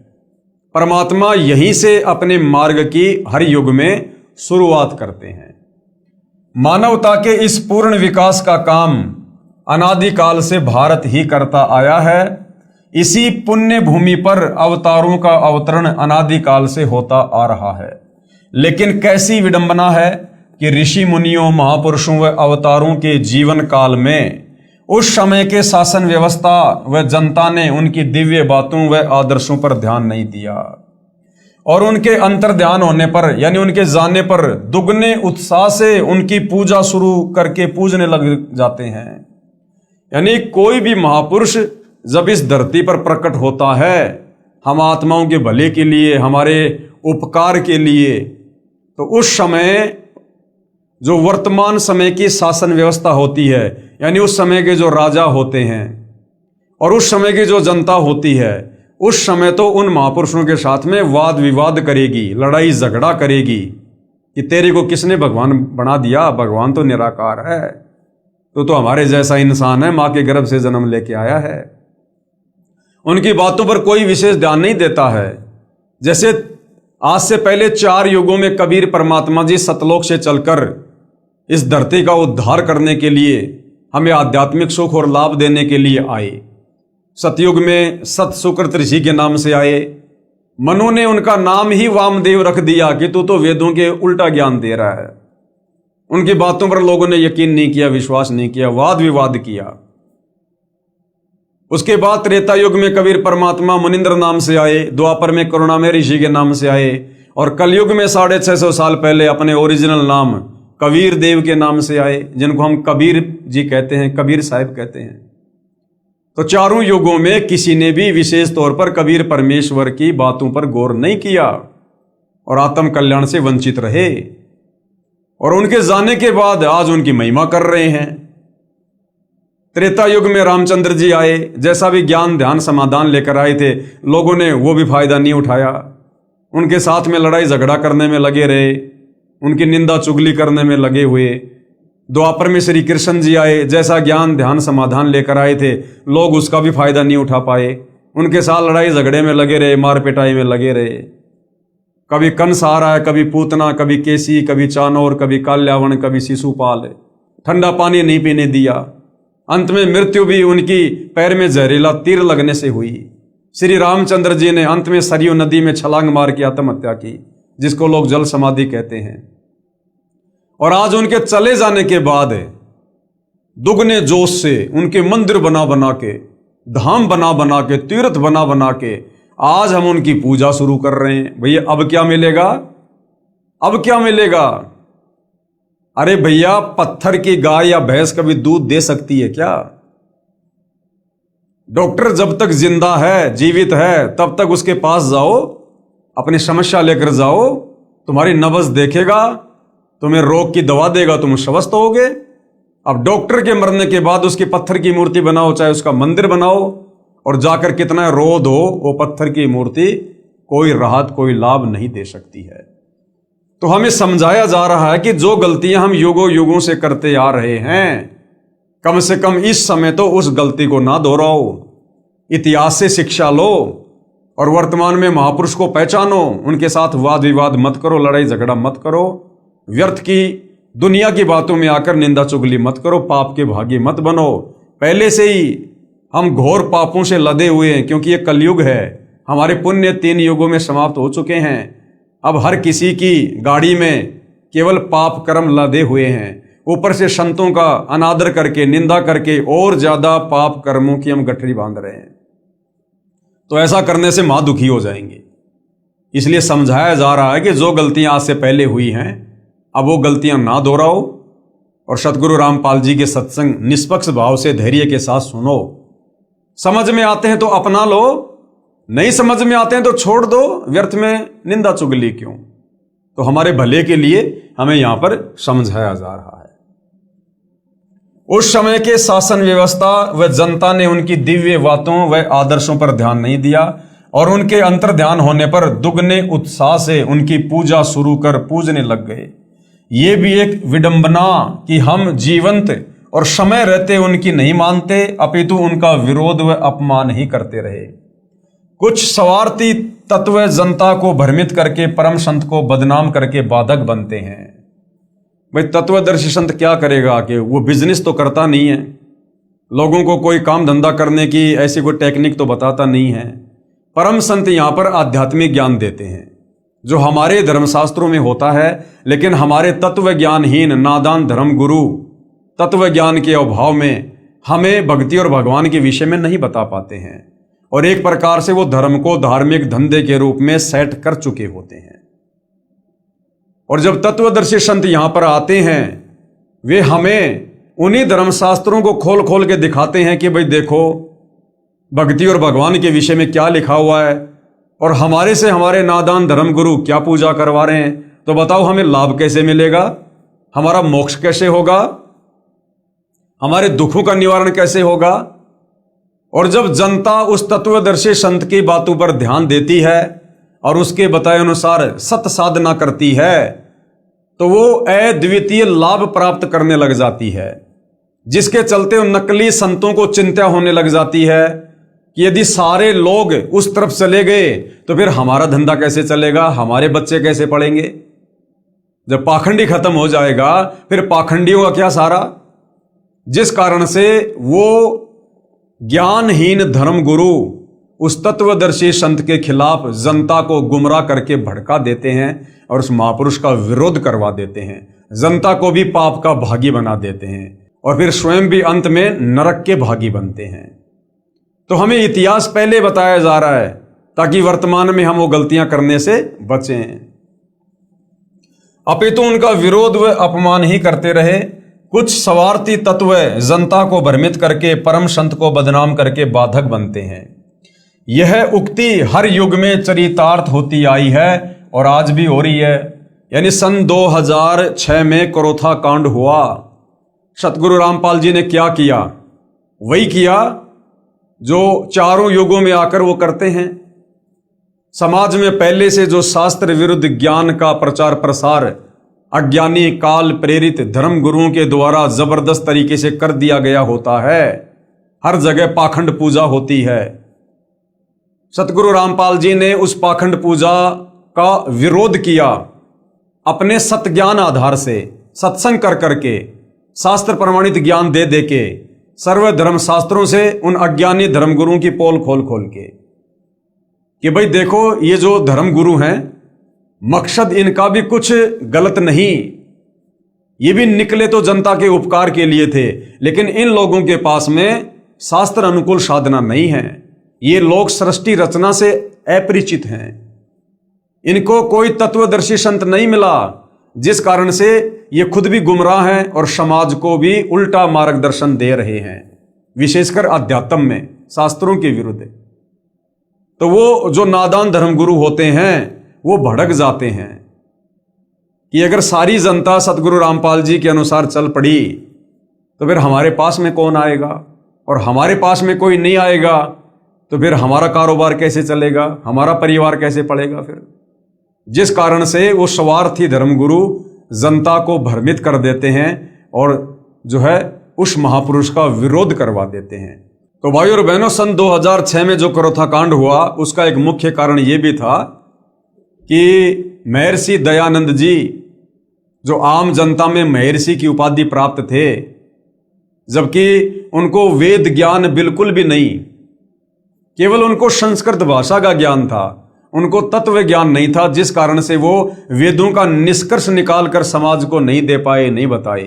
परमात्मा यहीं से अपने मार्ग की हर युग में शुरुआत करते हैं। मानवता के इस पूर्ण विकास का काम अनादिकाल से भारत ही करता आया है। इसी पुण्य भूमि पर अवतारों का अवतरण अनादिकाल से होता आ रहा है। लेकिन कैसी विडंबना है कि ऋषि मुनियों, महापुरुषों व अवतारों के जीवन काल में उस समय के शासन व्यवस्था व जनता ने उनकी दिव्य बातों व आदर्शों पर ध्यान नहीं दिया और उनके अंतर्ध्यान होने पर यानी उनके जाने पर दुगने उत्साह से उनकी पूजा शुरू करके पूजने लग जाते हैं। यानी कोई भी महापुरुष जब इस धरती पर प्रकट होता है हम आत्माओं के भले के लिए, हमारे उपकार के लिए, तो उस समय जो वर्तमान समय की शासन व्यवस्था होती है यानी उस समय के जो राजा होते हैं और उस समय की जो जनता होती है, उस समय तो उन महापुरुषों के साथ में वाद विवाद करेगी, लड़ाई झगड़ा करेगी कि तेरे को किसने भगवान बना दिया, भगवान तो निराकार है, तो हमारे जैसा इंसान है, माँ के गर्भ से जन्म लेके आया है। उनकी बातों पर कोई विशेष ध्यान नहीं देता है। जैसे आज से पहले 4 युगों में कबीर परमात्मा जी सतलोक से चलकर इस धरती का उद्धार करने के लिए, हमें आध्यात्मिक सुख और लाभ देने के लिए आए। सतयुग में सत सुकृत ऋषि के नाम से आए। मनु ने उनका नाम ही वामदेव रख दिया कि तू तो वेदों के उल्टा ज्ञान दे रहा है। उनकी बातों पर लोगों ने यकीन नहीं किया, विश्वास नहीं किया, वाद विवाद किया। उसके बाद त्रेता युग में कबीर परमात्मा मुनिंद्र नाम से आए, द्वापर में करुणामय ऋषि के नाम से आए और कलयुग में 650 साल पहले अपने ओरिजिनल नाम कबीर देव के नाम से आए, जिनको हम कबीर जी कहते हैं, कबीर साहिब कहते हैं। तो चारों युगों में किसी ने भी विशेष तौर पर कबीर परमेश्वर की बातों पर गौर नहीं किया और आत्म कल्याण से वंचित रहे और उनके जाने के बाद आज उनकी महिमा कर रहे हैं। त्रेता युग में रामचंद्र जी आए, जैसा भी ज्ञान ध्यान समाधान लेकर आए थे, लोगों ने वो भी फायदा नहीं उठाया, उनके साथ में लड़ाई झगड़ा करने में लगे रहे, उनकी निंदा चुगली करने में लगे हुए। द्वापर में श्री कृष्ण जी आए, जैसा ज्ञान ध्यान समाधान लेकर आए थे, लोग उसका भी फायदा नहीं उठा पाए, उनके साथ लड़ाई झगड़े में लगे रहे, मार पिटाई में लगे रहे। कभी कंस आ रहा है, कभी पूतना, कभी केसी, कभी चानौर, कभी काल्यावन, कभी शिशुपाल, ठंडा पानी नहीं पीने दिया। अंत में मृत्यु भी उनकी पैर में जहरीला तीर लगने से हुई। श्री रामचंद्र जी ने अंत में सरयू नदी में छलांग मार के आत्महत्या की, जिसको लोग जल समाधि कहते हैं। और आज उनके चले जाने के बाद दुगने जोश से उनके मंदिर बना बना के, धाम बना बना के, तीर्थ बना बना के आज हम उनकी पूजा शुरू कर रहे हैं। भैया अब क्या मिलेगा? अब क्या मिलेगा? अरे भैया, पत्थर की गाय या भैंस कभी दूध दे सकती है क्या? डॉक्टर जब तक जिंदा है, जीवित है, तब तक उसके पास जाओ, अपनी समस्या लेकर जाओ, तुम्हारी नब्ज देखेगा, तुम्हें रोग की दवा देगा, तुम स्वस्थ होगे। अब डॉक्टर के मरने के बाद उसकी पत्थर की मूर्ति बनाओ, चाहे उसका मंदिर बनाओ, और जाकर कितना रोध हो, वो पत्थर की मूर्ति कोई राहत, कोई लाभ नहीं दे सकती है। तो हमें समझाया जा रहा है कि जो गलतियां हम युगों युगों से करते आ रहे हैं, कम से कम इस समय तो उस गलती को ना दोहराओ, इतिहास से शिक्षा लो और वर्तमान में महापुरुष को पहचानो, उनके साथ वाद विवाद मत करो, लड़ाई झगड़ा मत करो, व्यर्थ की दुनिया की बातों में आकर निंदा चुगली मत करो, पाप के भागी मत बनो। पहले से ही हम घोर पापों से लदे हुए हैं, क्योंकि ये कलयुग है। हमारे पुण्य 3 युगों में समाप्त हो चुके हैं। अब हर किसी की गाड़ी में केवल पाप कर्म लदे हुए हैं। ऊपर से संतों का अनादर करके, निंदा करके और ज्यादा पाप कर्मों की हम गठरी बांध रहे हैं। तो ऐसा करने से महादुखी हो जाएंगे। इसलिए समझाया जा रहा है कि जो गलतियां आज से पहले हुई हैं, अब वो गलतियां ना दोहराओ और सतगुरु रामपाल जी के सत्संग निष्पक्ष भाव से धैर्य के साथ सुनो। समझ में आते हैं तो अपना लो, नहीं समझ में आते हैं तो छोड़ दो, व्यर्थ में निंदा चुगली क्यों। तो हमारे भले के लिए हमें यहां पर समझाया जा रहा है। उस समय के शासन व्यवस्था व जनता ने उनकी दिव्य बातों व आदर्शों पर ध्यान नहीं दिया और उनके अंतर ध्यान होने पर दुगने उत्साह से उनकी पूजा शुरू कर पूजने लग गए। ये भी एक विडंबना कि हम जीवंत और समय रहते उनकी नहीं मानते, अपितु उनका विरोध व अपमान ही करते रहे। कुछ स्वार्थी तत्व जनता को भ्रमित करके परम संत को बदनाम करके बाधक बनते हैं। भाई तत्वदर्शी संत क्या करेगा कि वो बिजनेस तो करता नहीं है, लोगों को कोई काम धंधा करने की ऐसी कोई टेक्निक तो बताता नहीं है। परम संत यहाँ पर आध्यात्मिक ज्ञान देते हैं जो हमारे धर्मशास्त्रों में होता है, लेकिन हमारे तत्व ज्ञानहीन नादान धर्म गुरु तत्व ज्ञान के अभाव में हमें भक्ति और भगवान के विषय में नहीं बता पाते हैं और एक प्रकार से वो धर्म को धार्मिक धंधे के रूप में सेट कर चुके होते हैं। और जब तत्वदर्शी संत यहां पर आते हैं, वे हमें उन्हीं धर्मशास्त्रों को खोल खोल के दिखाते हैं कि भाई देखो भक्ति और भगवान के विषय में क्या लिखा हुआ है और हमारे से हमारे नादान धर्म गुरु क्या पूजा करवा रहे हैं। तो बताओ हमें लाभ कैसे मिलेगा, हमारा मोक्ष कैसे होगा, हमारे दुखों का निवारण कैसे होगा। और जब जनता उस तत्वदर्शी संत की बातों पर ध्यान देती है और उसके बताए अनुसार सत साधना करती है, तो वो अद्वितीय लाभ प्राप्त करने लग जाती है, जिसके चलते उन नकली संतों को चिंता होने लग जाती है कि यदि सारे लोग उस तरफ चले गए तो फिर हमारा धंधा कैसे चलेगा, हमारे बच्चे कैसे पढ़ेंगे। जब पाखंडी खत्म हो जाएगा फिर पाखंडियों का क्या सारा। जिस कारण से वो ज्ञानहीन धर्मगुरु उस तत्वदर्शी संत के खिलाफ जनता को गुमराह करके भड़का देते हैं और उस महापुरुष का विरोध करवा देते हैं, जनता को भी पाप का भागी बना देते हैं और फिर स्वयं भी अंत में नरक के भागी बनते हैं। तो हमें इतिहास पहले बताया जा रहा है ताकि वर्तमान में हम वो गलतियां करने से बचें, अपितु उनका विरोध व अपमान ही करते रहे। कुछ स्वार्थी तत्व जनता को भ्रमित करके परम संत को बदनाम करके बाधक बनते हैं। यह उक्ति हर युग में चरितार्थ होती आई है और आज भी हो रही है। यानी सन 2006 में करोथा कांड हुआ, सतगुरु रामपाल जी ने क्या किया, वही किया जो चारों युगों में आकर वो करते हैं। समाज में पहले से जो शास्त्र विरुद्ध ज्ञान का प्रचार प्रसार अज्ञानी काल प्रेरित धर्म गुरुओं के द्वारा जबरदस्त तरीके से कर दिया गया होता है, हर जगह पाखंड पूजा होती है। सतगुरु रामपाल जी ने उस पाखंड पूजा का विरोध किया, अपने सत ज्ञान आधार से सत्संग कर करके शास्त्र प्रमाणित ज्ञान दे दे के सर्व धर्म शास्त्रों से उन अज्ञानी धर्मगुरुओं की पोल खोल खोल के कि भाई देखो ये जो धर्मगुरु हैं मकसद इनका भी कुछ गलत नहीं, ये भी निकले तो जनता के उपकार के लिए थे, लेकिन इन लोगों के पास में शास्त्र अनुकूल साधना नहीं है। ये लोग सृष्टि रचना से अपरिचित हैं, इनको कोई तत्वदर्शी संत नहीं मिला, जिस कारण से ये खुद भी गुमराह हैं और समाज को भी उल्टा मार्गदर्शन दे रहे हैं, विशेषकर अध्यात्म में शास्त्रों के विरुद्ध। तो वो जो नादान धर्मगुरु होते हैं वो भड़क जाते हैं कि अगर सारी जनता सतगुरु रामपाल जी के अनुसार चल पड़ी तो फिर हमारे पास में कौन आएगा, और हमारे पास में कोई नहीं आएगा तो फिर हमारा कारोबार कैसे चलेगा, हमारा परिवार कैसे पड़ेगा फिर। जिस कारण से वो स्वार्थी धर्मगुरु जनता को भ्रमित कर देते हैं और जो है उस महापुरुष का विरोध करवा देते हैं। तो भाई और बहनों, सन 2006 में जो करोथा कांड हुआ उसका एक मुख्य कारण ये भी था कि महर्षि दयानंद जी जो आम जनता में महर्षि की उपाधि प्राप्त थे, जबकि उनको वेद ज्ञान बिल्कुल भी नहीं, केवल उनको संस्कृत भाषा का ज्ञान था, उनको तत्व ज्ञान नहीं था, जिस कारण से वो वेदों का निष्कर्ष निकालकर समाज को नहीं दे पाए, नहीं बताए।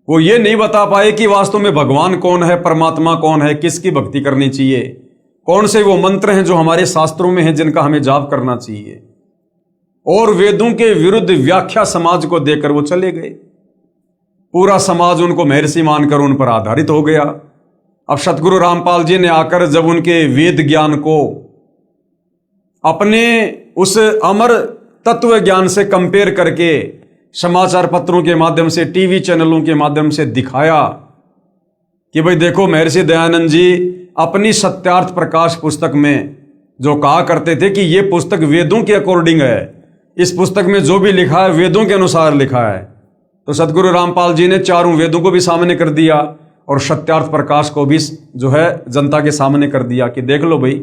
वो ये नहीं बता पाए कि वास्तव में भगवान कौन है, परमात्मा कौन है, किसकी भक्ति करनी चाहिए, कौन से वो मंत्र हैं जो हमारे शास्त्रों में हैं जिनका हमें जाप करना चाहिए। और वेदों के विरुद्ध व्याख्या समाज को देकर वो चले गए। पूरा समाज उनको महर्षि मानकर उन पर आधारित हो गया। अब सतगुरु रामपाल जी ने आकर जब उनके वेद ज्ञान को अपने उस अमर तत्व ज्ञान से कंपेयर करके समाचार पत्रों के माध्यम से, टीवी चैनलों के माध्यम से दिखाया कि भाई देखो, महर्षि दयानंद जी अपनी सत्यार्थ प्रकाश पुस्तक में जो कहा करते थे कि ये पुस्तक वेदों के अकॉर्डिंग है, इस पुस्तक में जो भी लिखा है वेदों के अनुसार लिखा है, तो सतगुरु रामपाल जी ने चारों वेदों को भी सामने कर दिया और सत्यार्थ प्रकाश को भी जो है जनता के सामने कर दिया कि देख लो भाई,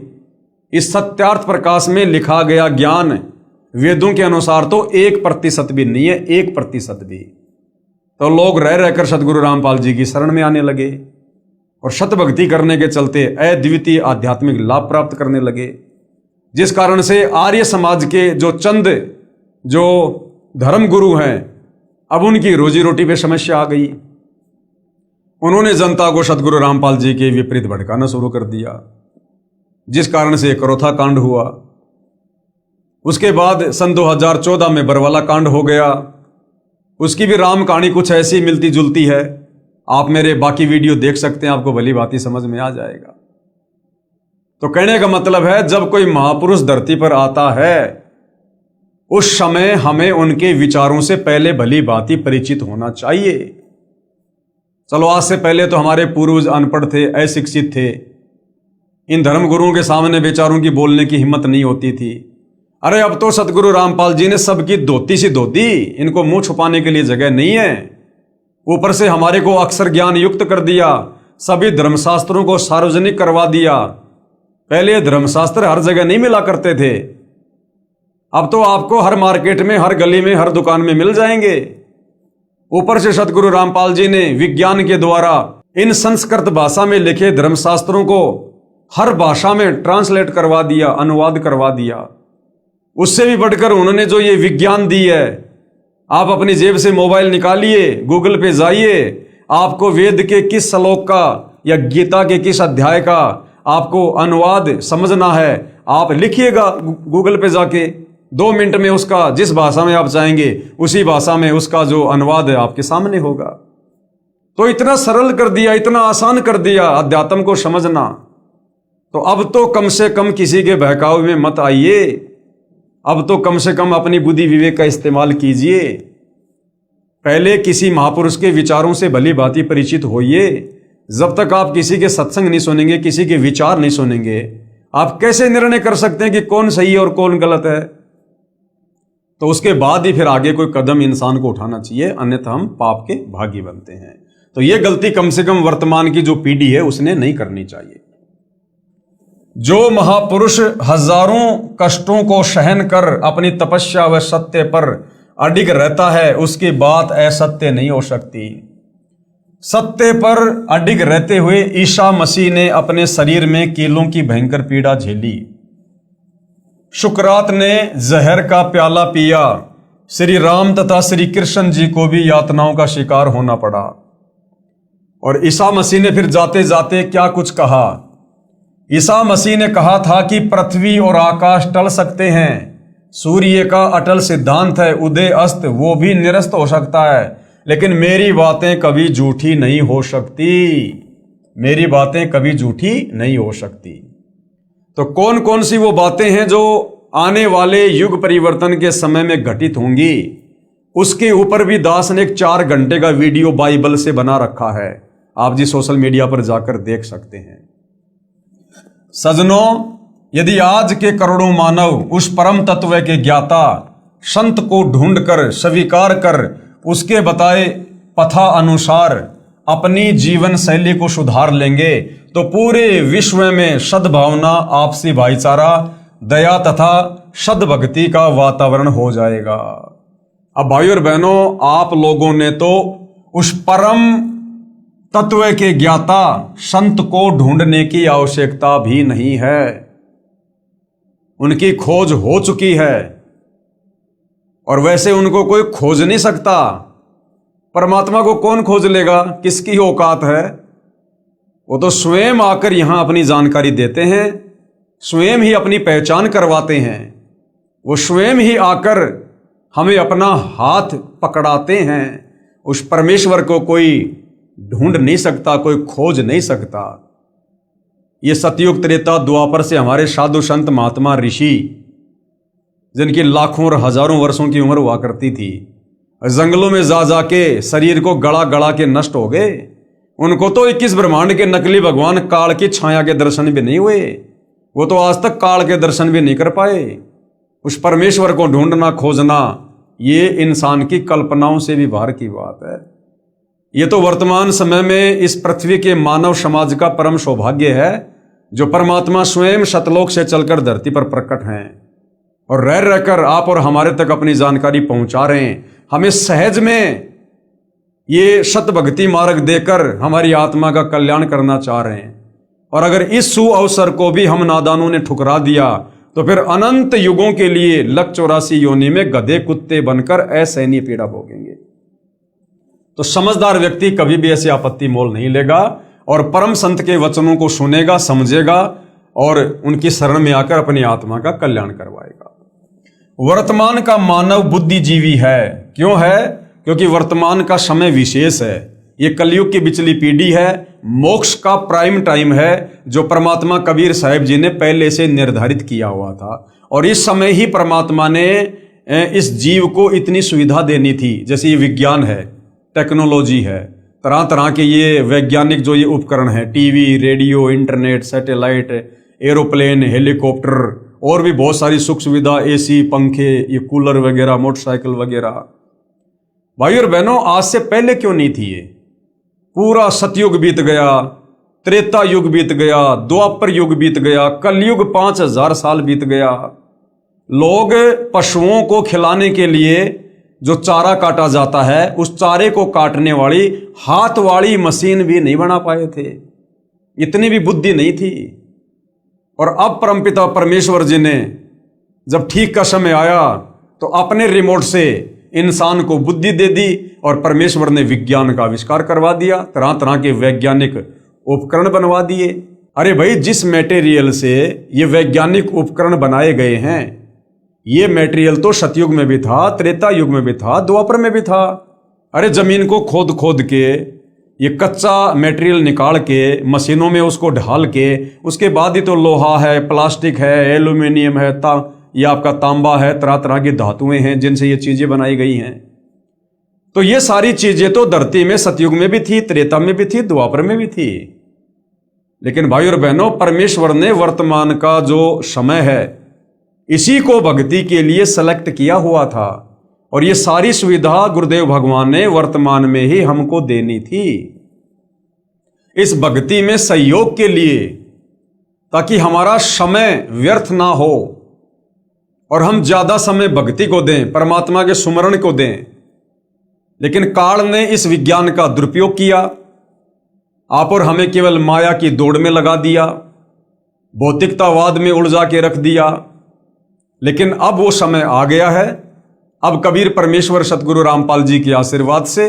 इस सत्यार्थ प्रकाश में लिखा गया ज्ञान वेदों के अनुसार तो 1% भी नहीं है, 1% भी। तो लोग रह रहकर सतगुरु रामपाल जी की शरण में आने लगे और शतभक्ति करने के चलते अद्वितीय आध्यात्मिक लाभ प्राप्त करने लगे, जिस कारण से आर्य समाज के जो चंद जो धर्म गुरु हैं, अब उनकी रोजी रोटी पे समस्या आ गई। उन्होंने जनता को सतगुरु रामपाल जी के विपरीत भड़काना शुरू कर दिया, जिस कारण से करोथा कांड हुआ। उसके बाद सन 2014 में बरवाला कांड हो गया। उसकी भी राम कहानी कुछ ऐसी मिलती जुलती है। आप मेरे बाकी वीडियो देख सकते हैं, आपको भली भांति समझ में आ जाएगा। तो कहने का मतलब है, जब कोई महापुरुष धरती पर आता है उस समय हमें उनके विचारों से पहले भली भांति परिचित होना चाहिए। चलो, आज से पहले तो हमारे पूर्वज अनपढ़ थे, अशिक्षित थे, इन धर्म गुरुओं के सामने बेचारों की बोलने की हिम्मत नहीं होती थी। अरे अब तो सतगुरु रामपाल जी ने सबकी धोती सी धो दी, इनको मुंह छुपाने के लिए जगह नहीं है। ऊपर से हमारे को अक्षर ज्ञान युक्त कर दिया, सभी धर्मशास्त्रों को सार्वजनिक करवा दिया। पहले धर्मशास्त्र हर जगह नहीं मिला करते थे, अब तो आपको हर मार्केट में, हर गली में, हर दुकान में मिल जाएंगे। ऊपर से सतगुरु रामपाल जी ने विज्ञान के द्वारा इन संस्कृत भाषा में लिखे धर्मशास्त्रों को हर भाषा में ट्रांसलेट करवा दिया, अनुवाद करवा दिया। उससे भी बढ़कर उन्होंने जो ये विज्ञान दी है, आप अपनी जेब से मोबाइल निकालिए, गूगल पे जाइए, आपको वेद के किस श्लोक का या गीता के किस अध्याय का आपको अनुवाद समझना है, आप लिखिएगा गूगल पे जाके, 2 मिनट में उसका जिस भाषा में आप चाहेंगे उसी भाषा में उसका जो अनुवाद है आपके सामने होगा। तो इतना सरल कर दिया, इतना आसान कर दिया अध्यात्म को समझना। तो अब तो कम से कम किसी के बहकावे में मत आइए, अब तो कम से कम अपनी बुद्धि विवेक का इस्तेमाल कीजिए। पहले किसी महापुरुष के विचारों से भली भांति परिचित होइए। जब तक आप किसी के सत्संग नहीं सुनेंगे, किसी के विचार नहीं सुनेंगे, आप कैसे निर्णय कर सकते हैं कि कौन सही है और कौन गलत है? तो उसके बाद ही फिर आगे कोई कदम इंसान को उठाना चाहिए, अन्यथा हम पाप के भागी बनते हैं। तो ये गलती कम से कम वर्तमान की जो पीढ़ी है उसने नहीं करनी चाहिए। जो महापुरुष हजारों कष्टों को सहन कर अपनी तपस्या व सत्य पर अडिग रहता है, उसकी बात असत्य नहीं हो सकती। सत्य पर अडिग रहते हुए ईसा मसीह ने अपने शरीर में कीलों की भयंकर पीड़ा झेली। शुक्रात ने जहर का प्याला पिया। श्री राम तथा श्री कृष्ण जी को भी यातनाओं का शिकार होना पड़ा। और ईसा मसीह ने फिर जाते जाते क्या कुछ कहा। ईसा मसीह ने कहा था कि पृथ्वी और आकाश टल सकते हैं, सूर्य का अटल सिद्धांत है, उदय अस्त वो भी निरस्त हो सकता है, लेकिन मेरी बातें कभी झूठी नहीं हो सकती। मेरी बातें कभी झूठी नहीं हो सकती। तो कौन कौन सी वो बातें हैं जो आने वाले युग परिवर्तन के समय में घटित होंगी, उसके ऊपर भी दास ने एक 4 घंटे का वीडियो बाइबल से बना रखा है। आप जी सोशल मीडिया पर जाकर देख सकते हैं। सजनों, यदि आज के करोड़ों मानव उस परम तत्व के ज्ञाता संत को ढूंढकर स्वीकार कर उसके बताए पथा अनुसार अपनी जीवन शैली को सुधार लेंगे तो पूरे विश्व में सद्भावना, आपसी भाईचारा, दया तथा सद्भक्ति का वातावरण हो जाएगा। अब भाइयों और बहनों, आप लोगों ने तो उस परम तत्व के ज्ञाता संत को ढूंढने की आवश्यकता भी नहीं है, उनकी खोज हो चुकी है। और वैसे उनको कोई खोज नहीं सकता। परमात्मा को कौन खोज लेगा? किसकी औकात है? वो तो स्वयं आकर यहां अपनी जानकारी देते हैं, स्वयं ही अपनी पहचान करवाते हैं। वो स्वयं ही आकर हमें अपना हाथ पकड़ाते हैं। उस परमेश्वर को कोई ढूंढ नहीं सकता, कोई खोज नहीं सकता। ये सतयुग त्रेता द्वापर से हमारे साधु संत महात्मा ऋषि, जिनकी लाखों और हजारों वर्षों की उम्र हुआ करती थी, जंगलों में जा जाके शरीर को गड़ा गड़ा के नष्ट हो गए। उनको तो 21 ब्रह्मांड के नकली भगवान काल की छाया के दर्शन भी नहीं हुए। वो तो आज तक काल के दर्शन भी नहीं कर पाए। उस परमेश्वर को ढूंढना खोजना ये इंसान की कल्पनाओं से भी बाहर की बात है। ये तो वर्तमान समय में इस पृथ्वी के मानव समाज का परम सौभाग्य है जो परमात्मा स्वयं सतलोक से चलकर धरती पर प्रकट हैं और रह रहकर आप और हमारे तक अपनी जानकारी पहुंचा रहे हैं। हमें सहज में ये सत भक्ति मार्ग देकर हमारी आत्मा का कल्याण करना चाह रहे हैं। और अगर इस सु अवसर को भी हम नादानों ने ठुकरा दिया तो फिर अनंत युगों के लिए लक 84 योनि में गधे कुत्ते बनकर असहनीय पीड़ा भोगेंगे। तो समझदार व्यक्ति कभी भी ऐसी आपत्ति मोल नहीं लेगा और परम संत के वचनों को सुनेगा, समझेगा और उनकी शरण में आकर अपनी आत्मा का कल्याण करवाएगा। वर्तमान का मानव बुद्धिजीवी है। क्यों है? क्योंकि वर्तमान का समय विशेष है। ये कलयुग की बिचली पीढ़ी है, मोक्ष का प्राइम टाइम है जो परमात्मा कबीर साहिब जी ने पहले से निर्धारित किया हुआ था। और इस समय ही परमात्मा ने इस जीव को इतनी सुविधा देनी थी। जैसे ये विज्ञान है, टेक्नोलॉजी है, तरह तरह के ये वैज्ञानिक जो ये उपकरण है, TV, radio, internet, satellite, aeroplane, helicopter और भी बहुत सारी सुख सुविधा, एसी, पंखे, ये कूलर वगैरह, मोटरसाइकिल वगैरह। भाई और बहनों, आज से पहले क्यों नहीं थी ये? पूरा सतयुग बीत गया, त्रेता युग बीत गया, द्वापर युग बीत गया, कलयुग 5000 साल बीत गया। लोग पशुओं को खिलाने के लिए जो चारा काटा जाता है, उस चारे को काटने वाली हाथ वाली मशीन भी नहीं बना पाए थे। इतनी भी बुद्धि नहीं थी। और अब परमपिता परमेश्वर जी ने जब ठीक का समय आया तो अपने रिमोट से इंसान को बुद्धि दे दी और परमेश्वर ने विज्ञान का आविष्कार करवा दिया, तरह तरह के वैज्ञानिक उपकरण बनवा दिए। अरे भाई, जिस मटेरियल से ये वैज्ञानिक उपकरण बनाए गए हैं, ये मटेरियल तो सतयुग में भी था, त्रेता युग में भी था, द्वापर में भी था। अरे जमीन को खोद खोद के ये कच्चा मटेरियल निकाल के मशीनों में उसको ढाल के उसके बाद ही तो लोहा है, प्लास्टिक है, एल्यूमिनियम है, ये आपका तांबा है, तरह तरह की धातुएं हैं जिनसे ये चीजें बनाई गई हैं। तो ये सारी चीजें तो धरती में सतयुग में भी थी, त्रेता में भी थी, द्वापर में भी थी। लेकिन भाई और बहनों, परमेश्वर ने वर्तमान का जो समय है इसी को भक्ति के लिए सेलेक्ट किया हुआ था और ये सारी सुविधा गुरुदेव भगवान ने वर्तमान में ही हमको देनी थी इस भक्ति में सहयोग के लिए, ताकि हमारा समय व्यर्थ ना हो और हम ज्यादा समय भक्ति को दें, परमात्मा के सुमरण को दें। लेकिन काल ने इस विज्ञान का दुरुपयोग किया, आप और हमें केवल माया की दौड़ में लगा दिया, भौतिकतावाद में उलझा के रख दिया। लेकिन अब वो समय आ गया है। अब कबीर परमेश्वर सतगुरु रामपाल जी के आशीर्वाद से,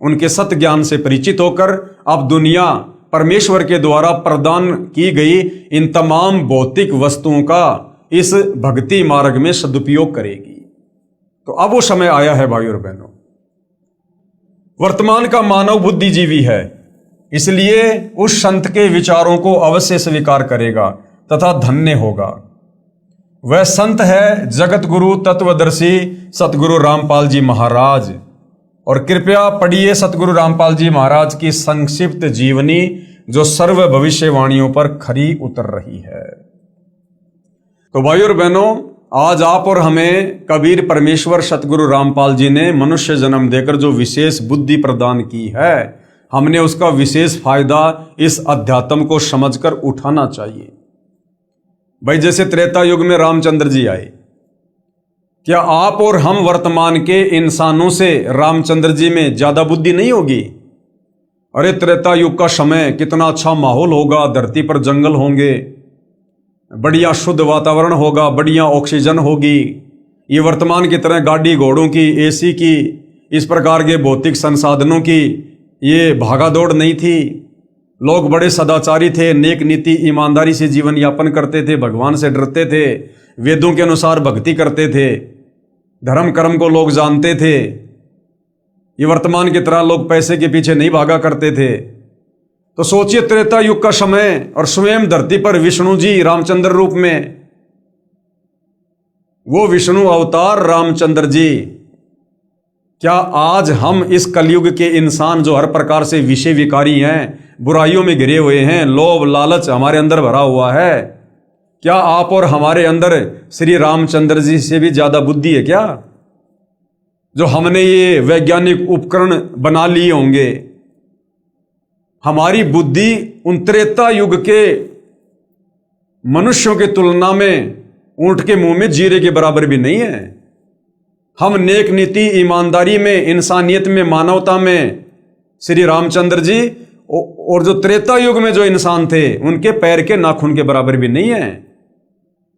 उनके सत ज्ञान से परिचित होकर अब दुनिया परमेश्वर के द्वारा प्रदान की गई इन तमाम भौतिक वस्तुओं का इस भक्ति मार्ग में सदुपयोग करेगी। तो अब वो समय आया है भाई और बहनों। वर्तमान का मानव बुद्धिजीवी है, इसलिए उस संत के विचारों को अवश्य स्वीकार करेगा तथा धन्य होगा। वह संत है जगत गुरु तत्वदर्शी सतगुरु रामपाल जी महाराज। और कृपया पढ़िए सतगुरु रामपाल जी महाराज की संक्षिप्त जीवनी जो सर्व भविष्यवाणियों पर खरी उतर रही है। तो भाई और बहनों, आज आप और हमें कबीर परमेश्वर सतगुरु रामपाल जी ने मनुष्य जन्म देकर जो विशेष बुद्धि प्रदान की है, हमने उसका विशेष फायदा इस अध्यात्म को समझकर उठाना चाहिए। भाई, जैसे त्रेता युग में रामचंद्र जी आए, क्या आप और हम वर्तमान के इंसानों से रामचंद्र जी में ज्यादा बुद्धि नहीं होगी? अरे त्रेता युग का समय कितना अच्छा माहौल होगा, धरती पर जंगल होंगे, बढ़िया शुद्ध वातावरण होगा, बढ़िया ऑक्सीजन होगी। ये वर्तमान की तरह गाड़ी घोड़ों की, एसी की, इस प्रकार के भौतिक संसाधनों की ये भागा दौड़ नहीं थी। लोग बड़े सदाचारी थे, नेक नीति ईमानदारी से जीवन यापन करते थे, भगवान से डरते थे। वेदों के अनुसार भक्ति करते थे, धर्म कर्म को लोग जानते थे। ये वर्तमान की तरह लोग पैसे के पीछे नहीं भागा करते थे। तो सोचिए त्रेता युग का समय और स्वयं धरती पर विष्णु जी रामचंद्र रूप में, वो विष्णु अवतार रामचंद्र जी। क्या आज हम इस कलयुग के इंसान जो हर प्रकार से विषय विकारी हैं, बुराइयों में घिरे हुए हैं, लोभ लालच हमारे अंदर भरा हुआ है, क्या आप और हमारे अंदर श्री रामचंद्र जी से भी ज्यादा बुद्धि है क्या? जो हमने ये वैज्ञानिक उपकरण बना लिए होंगे, हमारी बुद्धि उन त्रेता युग के मनुष्यों की तुलना में ऊंट के मुंह में जीरे के बराबर भी नहीं है। हम नेक नीति, ईमानदारी में, इंसानियत में, मानवता में श्री रामचंद्र जी और जो त्रेता युग में जो इंसान थे उनके पैर के नाखून के बराबर भी नहीं है।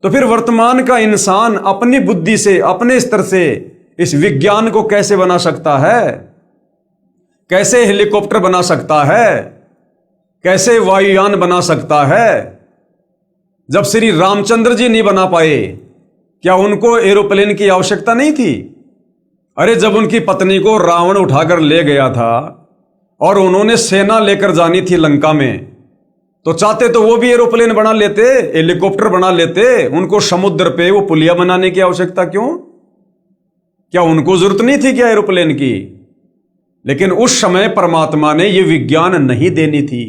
तो फिर वर्तमान का इंसान अपनी बुद्धि से, अपने स्तर से इस विज्ञान को कैसे बना सकता है? कैसे हेलीकॉप्टर बना सकता है? कैसे वायुयान बना सकता है? जब श्री रामचंद्र जी नहीं बना पाए, क्या उनको एरोप्लेन की आवश्यकता नहीं थी? अरे जब उनकी पत्नी को रावण उठाकर ले गया था और उन्होंने सेना लेकर जानी थी लंका में, तो चाहते तो वो भी एरोप्लेन बना लेते, हेलीकॉप्टर बना लेते। उनको समुद्र पे वो पुलिया बनाने की आवश्यकता क्यों? क्या उनको जरूरत नहीं थी क्या एरोप्लेन की? लेकिन उस समय परमात्मा ने ये विज्ञान नहीं देनी थी,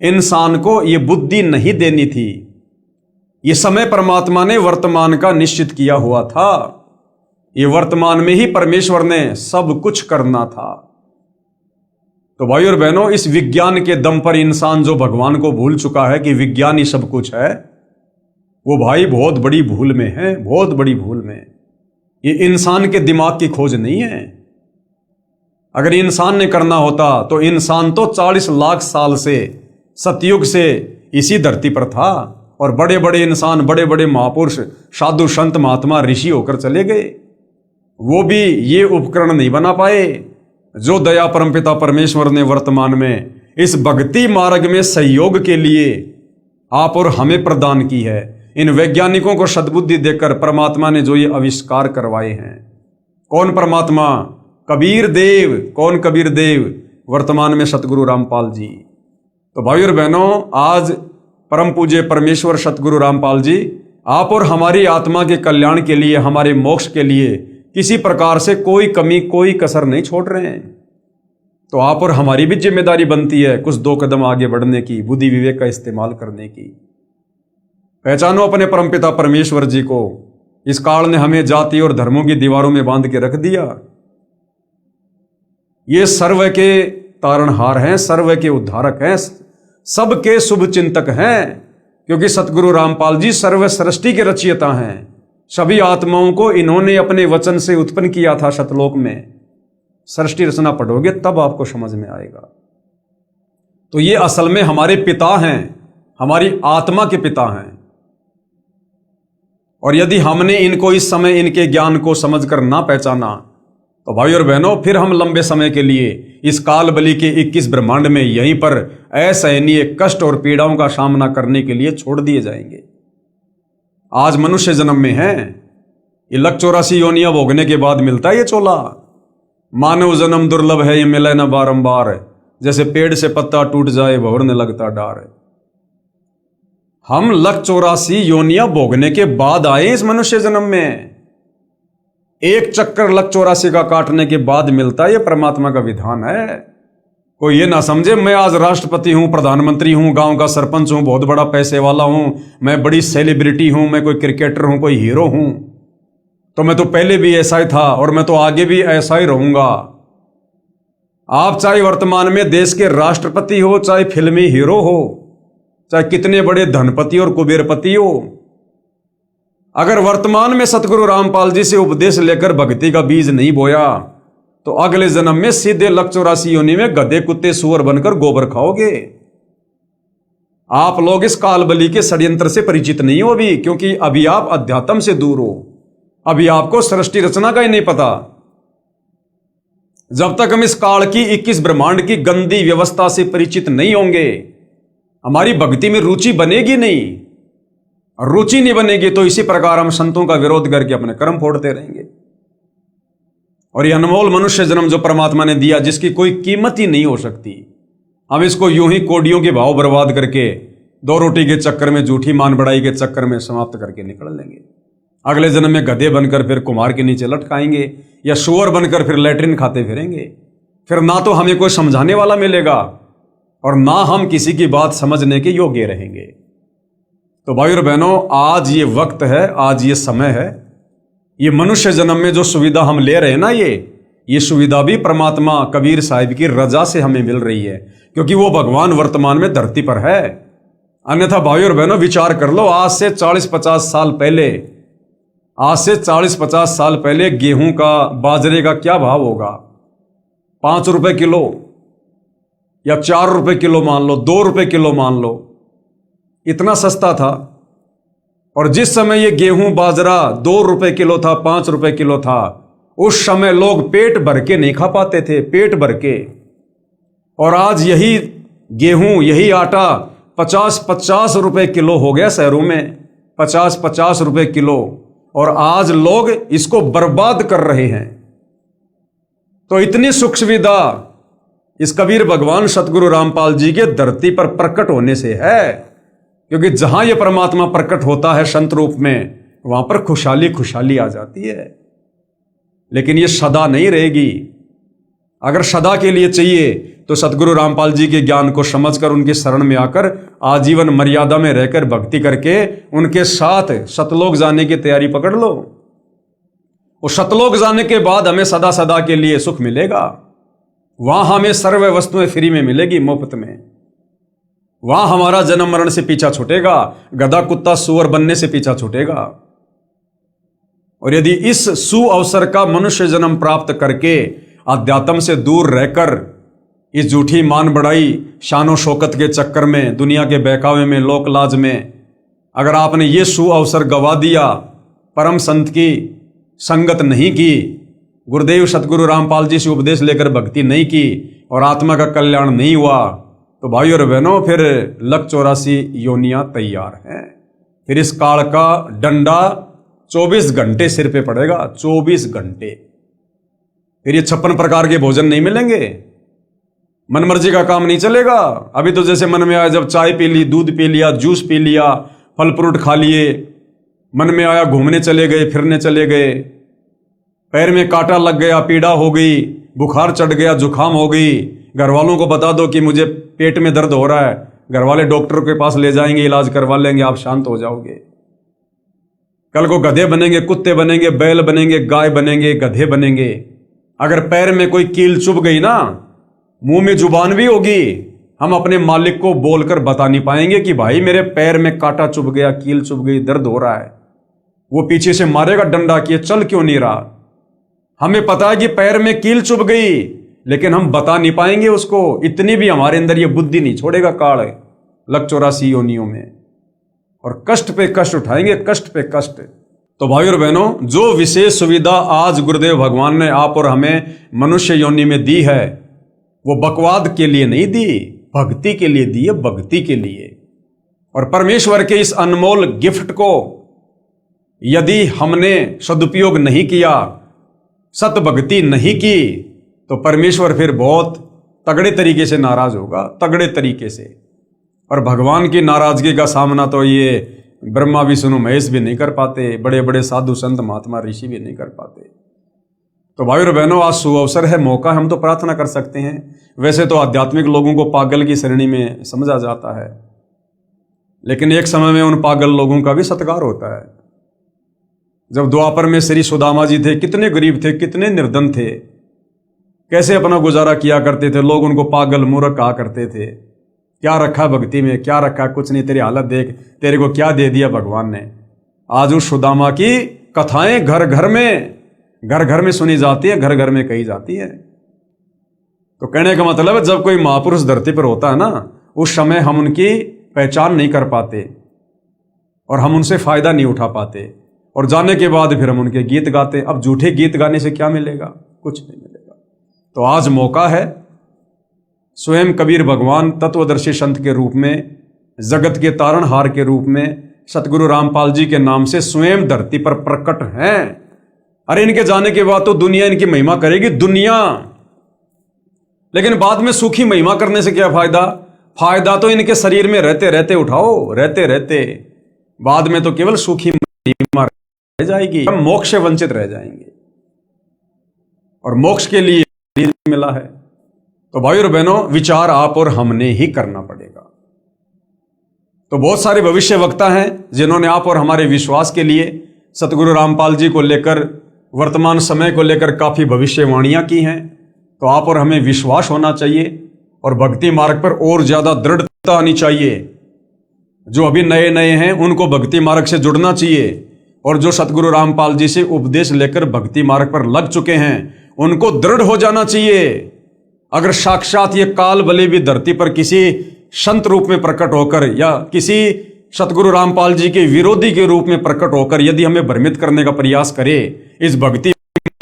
इंसान को ये बुद्धि नहीं देनी थी। ये समय परमात्मा ने वर्तमान का निश्चित किया हुआ था। ये वर्तमान में ही परमेश्वर ने सब कुछ करना था। तो भाई और बहनों, इस विज्ञान के दम पर इंसान जो भगवान को भूल चुका है कि विज्ञान ही सब कुछ है, वो भाई बहुत बड़ी भूल में है, बहुत बड़ी भूल में। ये इंसान के दिमाग की खोज नहीं है। अगर इंसान ने करना होता तो इंसान तो 40 लाख साल से, सतयुग से इसी धरती पर था और बड़े बड़े इंसान, बड़े बड़े महापुरुष, साधु संत महात्मा ऋषि होकर चले गए। वो भी ये उपकरण नहीं बना पाए जो दया परमपिता परमेश्वर ने वर्तमान में इस भक्ति मार्ग में सहयोग के लिए आप और हमें प्रदान की है। इन वैज्ञानिकों को सद्बुद्धि देकर परमात्मा ने जो ये आविष्कार करवाए हैं। कौन परमात्मा? कबीर देव। कौन कबीर देव? वर्तमान में सतगुरु रामपाल जी। तो भाई और बहनों, आज परम पूज्य परमेश्वर सतगुरु रामपाल जी आप और हमारी आत्मा के कल्याण के लिए, हमारे मोक्ष के लिए किसी प्रकार से कोई कमी, कोई कसर नहीं छोड़ रहे हैं। तो आप और हमारी भी जिम्मेदारी बनती है कुछ 2 कदम आगे बढ़ने की, बुद्धि विवेक का इस्तेमाल करने की। पहचानो अपने परमपिता परमेश्वर जी को। इस काल ने हमें जाति और धर्मों की दीवारों में बांध के रख दिया। ये सर्व के तारणहार हैं, सर्व के उद्धारक हैं, सबके शुभ चिंतक हैं, क्योंकि सतगुरु रामपाल जी सर्व सृष्टि के रचयिता हैं। सभी आत्माओं को इन्होंने अपने वचन से उत्पन्न किया था सतलोक में। सृष्टि रचना पढ़ोगे तब आपको समझ में आएगा। तो ये असल में हमारे पिता हैं, हमारी आत्मा के पिता हैं। और यदि हमने इनको इस समय इनके ज्ञान को समझकर ना पहचाना, तो भाई और बहनों, फिर हम लंबे समय के लिए इस काल बलि के 21 ब्रह्मांड में यहीं पर असहनीय कष्ट और पीड़ाओं का सामना करने के लिए छोड़ दिए जाएंगे। आज मनुष्य जन्म में है, ये लक 84 योनियां भोगने के बाद मिलता है ये चोला। मानव जन्म दुर्लभ है, ये मिले न बारंबार, जैसे पेड़ से पत्ता टूट जाए भंवरने लगता डार। हम लक 84 योनियां भोगने के बाद आए इस मनुष्य जन्म में। एक चक्कर लक 84 का काटने के बाद मिलता है, ये परमात्मा का विधान है। कोई ये ना समझे मैं आज राष्ट्रपति हूं, प्रधानमंत्री हूं, गांव का सरपंच हूं, बहुत बड़ा पैसे वाला हूं, मैं बड़ी सेलिब्रिटी हूं, मैं कोई क्रिकेटर हूं, कोई हीरो हूं, तो मैं तो पहले भी ऐसा ही था और मैं तो आगे भी ऐसा ही रहूंगा। आप चाहे वर्तमान में देश के राष्ट्रपति हो, चाहे फिल्मी हीरो हो, चाहे कितने बड़े धनपति और कुबेरपति हो, अगर वर्तमान में सतगुरु रामपाल जी से उपदेश लेकर भक्ति का बीज नहीं बोया, तो अगले जन्म में सीधे लक 84 योनि में गधे, कुत्ते, सुअर बनकर गोबर खाओगे। आप लोग इस काल बलि के षड्यंत्र से परिचित नहीं हो अभी, क्योंकि अभी आप अध्यात्म से दूर हो। अभी आपको सृष्टि रचना का ही नहीं पता। जब तक हम इस काल की 21 ब्रह्मांड की गंदी व्यवस्था से परिचित नहीं होंगे, हमारी भक्ति में रुचि बनेगी नहीं। और रुचि नहीं बनेगी तो इसी प्रकार हम संतों का विरोध करके अपने कर्म फोड़ते रहेंगे। और ये अनमोल मनुष्य जन्म जो परमात्मा ने दिया, जिसकी कोई कीमत ही नहीं हो सकती, हम इसको यूं ही कोडियों के भाव बर्बाद करके, दो रोटी के चक्कर में, झूठी मान बढ़ाई के चक्कर में समाप्त करके निकल लेंगे। अगले जन्म में गधे बनकर फिर कुम्हार के नीचे लटकाएंगे, या सुअर बनकर फिर लैट्रिन खाते फिरेंगे। फिर ना तो हमें कोई समझाने वाला मिलेगा और ना हम किसी की बात समझने के योग्य रहेंगे। तो भाई और बहनों, आज ये वक्त है, आज ये समय है, ये मनुष्य जन्म में जो सुविधा हम ले रहे हैं ना, ये सुविधा भी परमात्मा कबीर साहिब की रजा से हमें मिल रही है, क्योंकि वो भगवान वर्तमान में धरती पर है। अन्यथा भाई और बहनों, विचार कर लो, आज से 40-50 साल पहले, आज से 40-50 साल पहले गेहूं का, बाजरे का क्या भाव होगा? 5 रुपए किलो या 4 रुपए किलो मान लो, 2 रुपए किलो मान लो, इतना सस्ता था। और जिस समय ये गेहूं बाजरा 2 रुपए किलो था, 5 रुपए किलो था, उस समय लोग पेट भर के नहीं खा पाते थे, पेट भर के। और आज यही गेहूं, यही आटा 50-50 रुपए किलो हो गया शहरों में, 50-50 रुपए किलो, और आज लोग इसको बर्बाद कर रहे हैं। तो इतनी सुख सुविधा इस कबीर भगवान सतगुरु रामपाल जी के धरती पर प्रकट होने से है, क्योंकि जहां यह परमात्मा प्रकट होता है संत रूप में, वहां पर खुशहाली खुशहाली आ जाती है। लेकिन ये सदा नहीं रहेगी। अगर सदा के लिए चाहिए तो सतगुरु रामपाल जी के ज्ञान को समझकर, उनकी शरण में आकर, आजीवन मर्यादा में रहकर भक्ति करके उनके साथ सतलोक जाने की तैयारी पकड़ लो। और सतलोक जाने के बाद हमें सदा सदा के लिए सुख मिलेगा। वहां हमें सर्व वस्तुएं फ्री में मिलेगी, मुफ्त में। वहां हमारा जन्म मरण से पीछा छूटेगा, गधा कुत्ता सूअर बनने से पीछा छूटेगा। और यदि इस सु अवसर का मनुष्य जन्म प्राप्त करके अध्यात्म से दूर रहकर, इस झूठी मान बढ़ाई, शानो शौकत के चक्कर में, दुनिया के बहकावे में, लोक लाज में, अगर आपने ये सु अवसर गवा दिया, परम संत की संगत नहीं की, गुरुदेव सतगुरु रामपाल जी से उपदेश लेकर भक्ति नहीं की, और आत्मा का कल्याण नहीं हुआ, तो भाई और बहनों, फिर 184 योनियां तैयार हैं। फिर इस काल का डंडा 24 घंटे सिर पे पड़ेगा, 24 घंटे। फिर ये 56 प्रकार के भोजन नहीं मिलेंगे, मनमर्जी का काम नहीं चलेगा। अभी तो जैसे मन में आया, जब चाय पी ली, दूध पी लिया, जूस पी लिया, फल फ्रूट खा लिए, मन में आया घूमने चले गए, फिरने चले गए, पैर में कांटा लग गया, पीड़ा हो गई, बुखार चढ़ गया, जुकाम हो गई, घर वालों को बता दो कि मुझे पेट में दर्द हो रहा है, घर वाले डॉक्टर के पास ले जाएंगे, इलाज करवा लेंगे, आप शांत हो जाओगे। कल को गधे बनेंगे, कुत्ते बनेंगे, बैल बनेंगे, गाय बनेंगे, गधे बनेंगे। अगर पैर में कोई कील चुभ गई ना, मुंह में जुबान भी होगी, हम अपने मालिक को बोलकर बता नहीं पाएंगे कि भाई मेरे पैर में कांटा चुभ गया, कील चुभ गई, दर्द हो रहा है। वो पीछे से मारेगा डंडा कि चल क्यों नहीं रहा। हमें पता है कि पैर में कील चुभ गई, लेकिन हम बता नहीं पाएंगे उसको। इतनी भी हमारे अंदर ये बुद्धि नहीं छोड़ेगा काल 184 योनियों में, और कष्ट पे कष्ट उठाएंगे, कष्ट पे कष्ट। तो भाई और बहनों, जो विशेष सुविधा आज गुरुदेव भगवान ने आप और हमें मनुष्य योनि में दी है, वो बकवाद के लिए नहीं दी, भक्ति के लिए दी है, भक्ति के लिए। और परमेश्वर के इस अनमोल गिफ्ट को यदि हमने सदुपयोग नहीं किया, सत भक्ति नहीं की, तो परमेश्वर फिर बहुत तगड़े तरीके से नाराज होगा, तगड़े तरीके से। और भगवान की नाराजगी का सामना तो ये ब्रह्मा विष्णु महेश भी नहीं कर पाते, बड़े बड़े साधु संत महात्मा ऋषि भी नहीं कर पाते। तो भाई और बहनों, आज सुअवसर है, मौका है, हम तो प्रार्थना कर सकते हैं। वैसे तो आध्यात्मिक लोगों को पागल की श्रेणी में समझा जाता है, लेकिन एक समय में उन पागल लोगों का भी सत्कार होता है। जब द्वापर में श्री सुदामा जी थे, कितने गरीब थे, कितने निर्धन थे, कैसे अपना गुजारा किया करते थे, लोग उनको पागल मूर्ख कहा करते थे। क्या रखा भक्ति में, क्या रखा, कुछ नहीं, तेरी हालत देख, तेरे को क्या दे दिया भगवान ने। आज उस सुदामा की कथाएं घर घर में सुनी जाती है, घर घर में कही जाती है। तो कहने का मतलब है, जब कोई महापुरुष धरती पर होता है ना, उस समय हम उनकी पहचान नहीं कर पाते और हम उनसे फायदा नहीं उठा पाते, और जाने के बाद फिर हम उनके गीत गाते। अब झूठे गीत गाने से क्या मिलेगा? कुछ नहीं मिलेगा। तो आज मौका है, स्वयं कबीर भगवान तत्वदर्शी संत के रूप में, जगत के तारणहार के रूप में, सतगुरु रामपाल जी के नाम से स्वयं धरती पर प्रकट हैं। अरे इनके जाने के बाद तो दुनिया इनकी महिमा करेगी, दुनिया। लेकिन बाद में सूखी महिमा करने से क्या फायदा? फायदा तो इनके शरीर में रहते रहते उठाओ, रहते रहते। बाद में तो केवल सूखी महिमा रह जाएगी, हम मोक्ष से वंचित रह जाएंगे। और मोक्ष के लिए मिला है। तो भाई और बहनों, विचार आप और हमने ही करना पड़ेगा। तो बहुत सारे भविष्य वक्ता हैं जिन्होंने आप और हमारे विश्वास के लिए सतगुरु रामपाल जी को लेकर, वर्तमान समय को लेकर काफी भविष्यवाणियां की हैं। तो आप और हमें विश्वास होना चाहिए और भक्ति मार्ग पर और ज्यादा दृढ़ता आनी चाहिए। जो अभी नए नए हैं उनको भक्ति मार्ग से जुड़ना चाहिए, और जो सतगुरु रामपाल जी से उपदेश लेकर भक्ति मार्ग पर लग चुके हैं उनको दृढ़ हो जाना चाहिए। अगर साक्षात ये काल बलि भी धरती पर किसी संत रूप में प्रकट होकर या किसी सतगुरु रामपाल जी के विरोधी के रूप में प्रकट होकर यदि हमें भ्रमित करने का प्रयास करे, इस भक्ति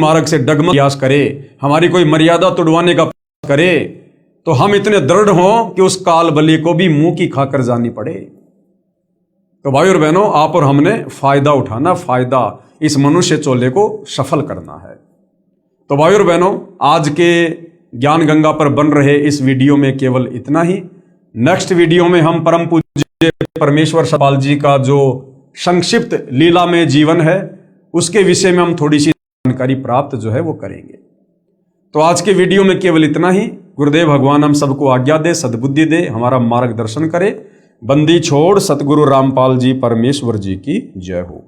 मार्ग से डगमग प्रयास करे, हमारी कोई मर्यादा तोड़वाने का प्रयास करे, तो हम इतने दृढ़ हों कि उस काल बलि को भी मुंह की खाकर जानी पड़े। तो भाई और बहनों, आप और हमने फायदा उठाना, फायदा इस मनुष्य चोले को सफल करना है। तो भाई और बहनों, आज के ज्ञान गंगा पर बन रहे इस वीडियो में केवल इतना ही। नेक्स्ट वीडियो में हम परम पूज्य परमेश्वर सतपाल जी का जो संक्षिप्त लीला में जीवन है उसके विषय में हम थोड़ी सी जानकारी प्राप्त जो है वो करेंगे। तो आज के वीडियो में केवल इतना ही। गुरुदेव भगवान हम सबको आज्ञा दे, सद्बुद्धि दे, हमारा मार्गदर्शन करे। बंदी छोड़ सतगुरु रामपाल जी परमेश्वर जी की जय हो।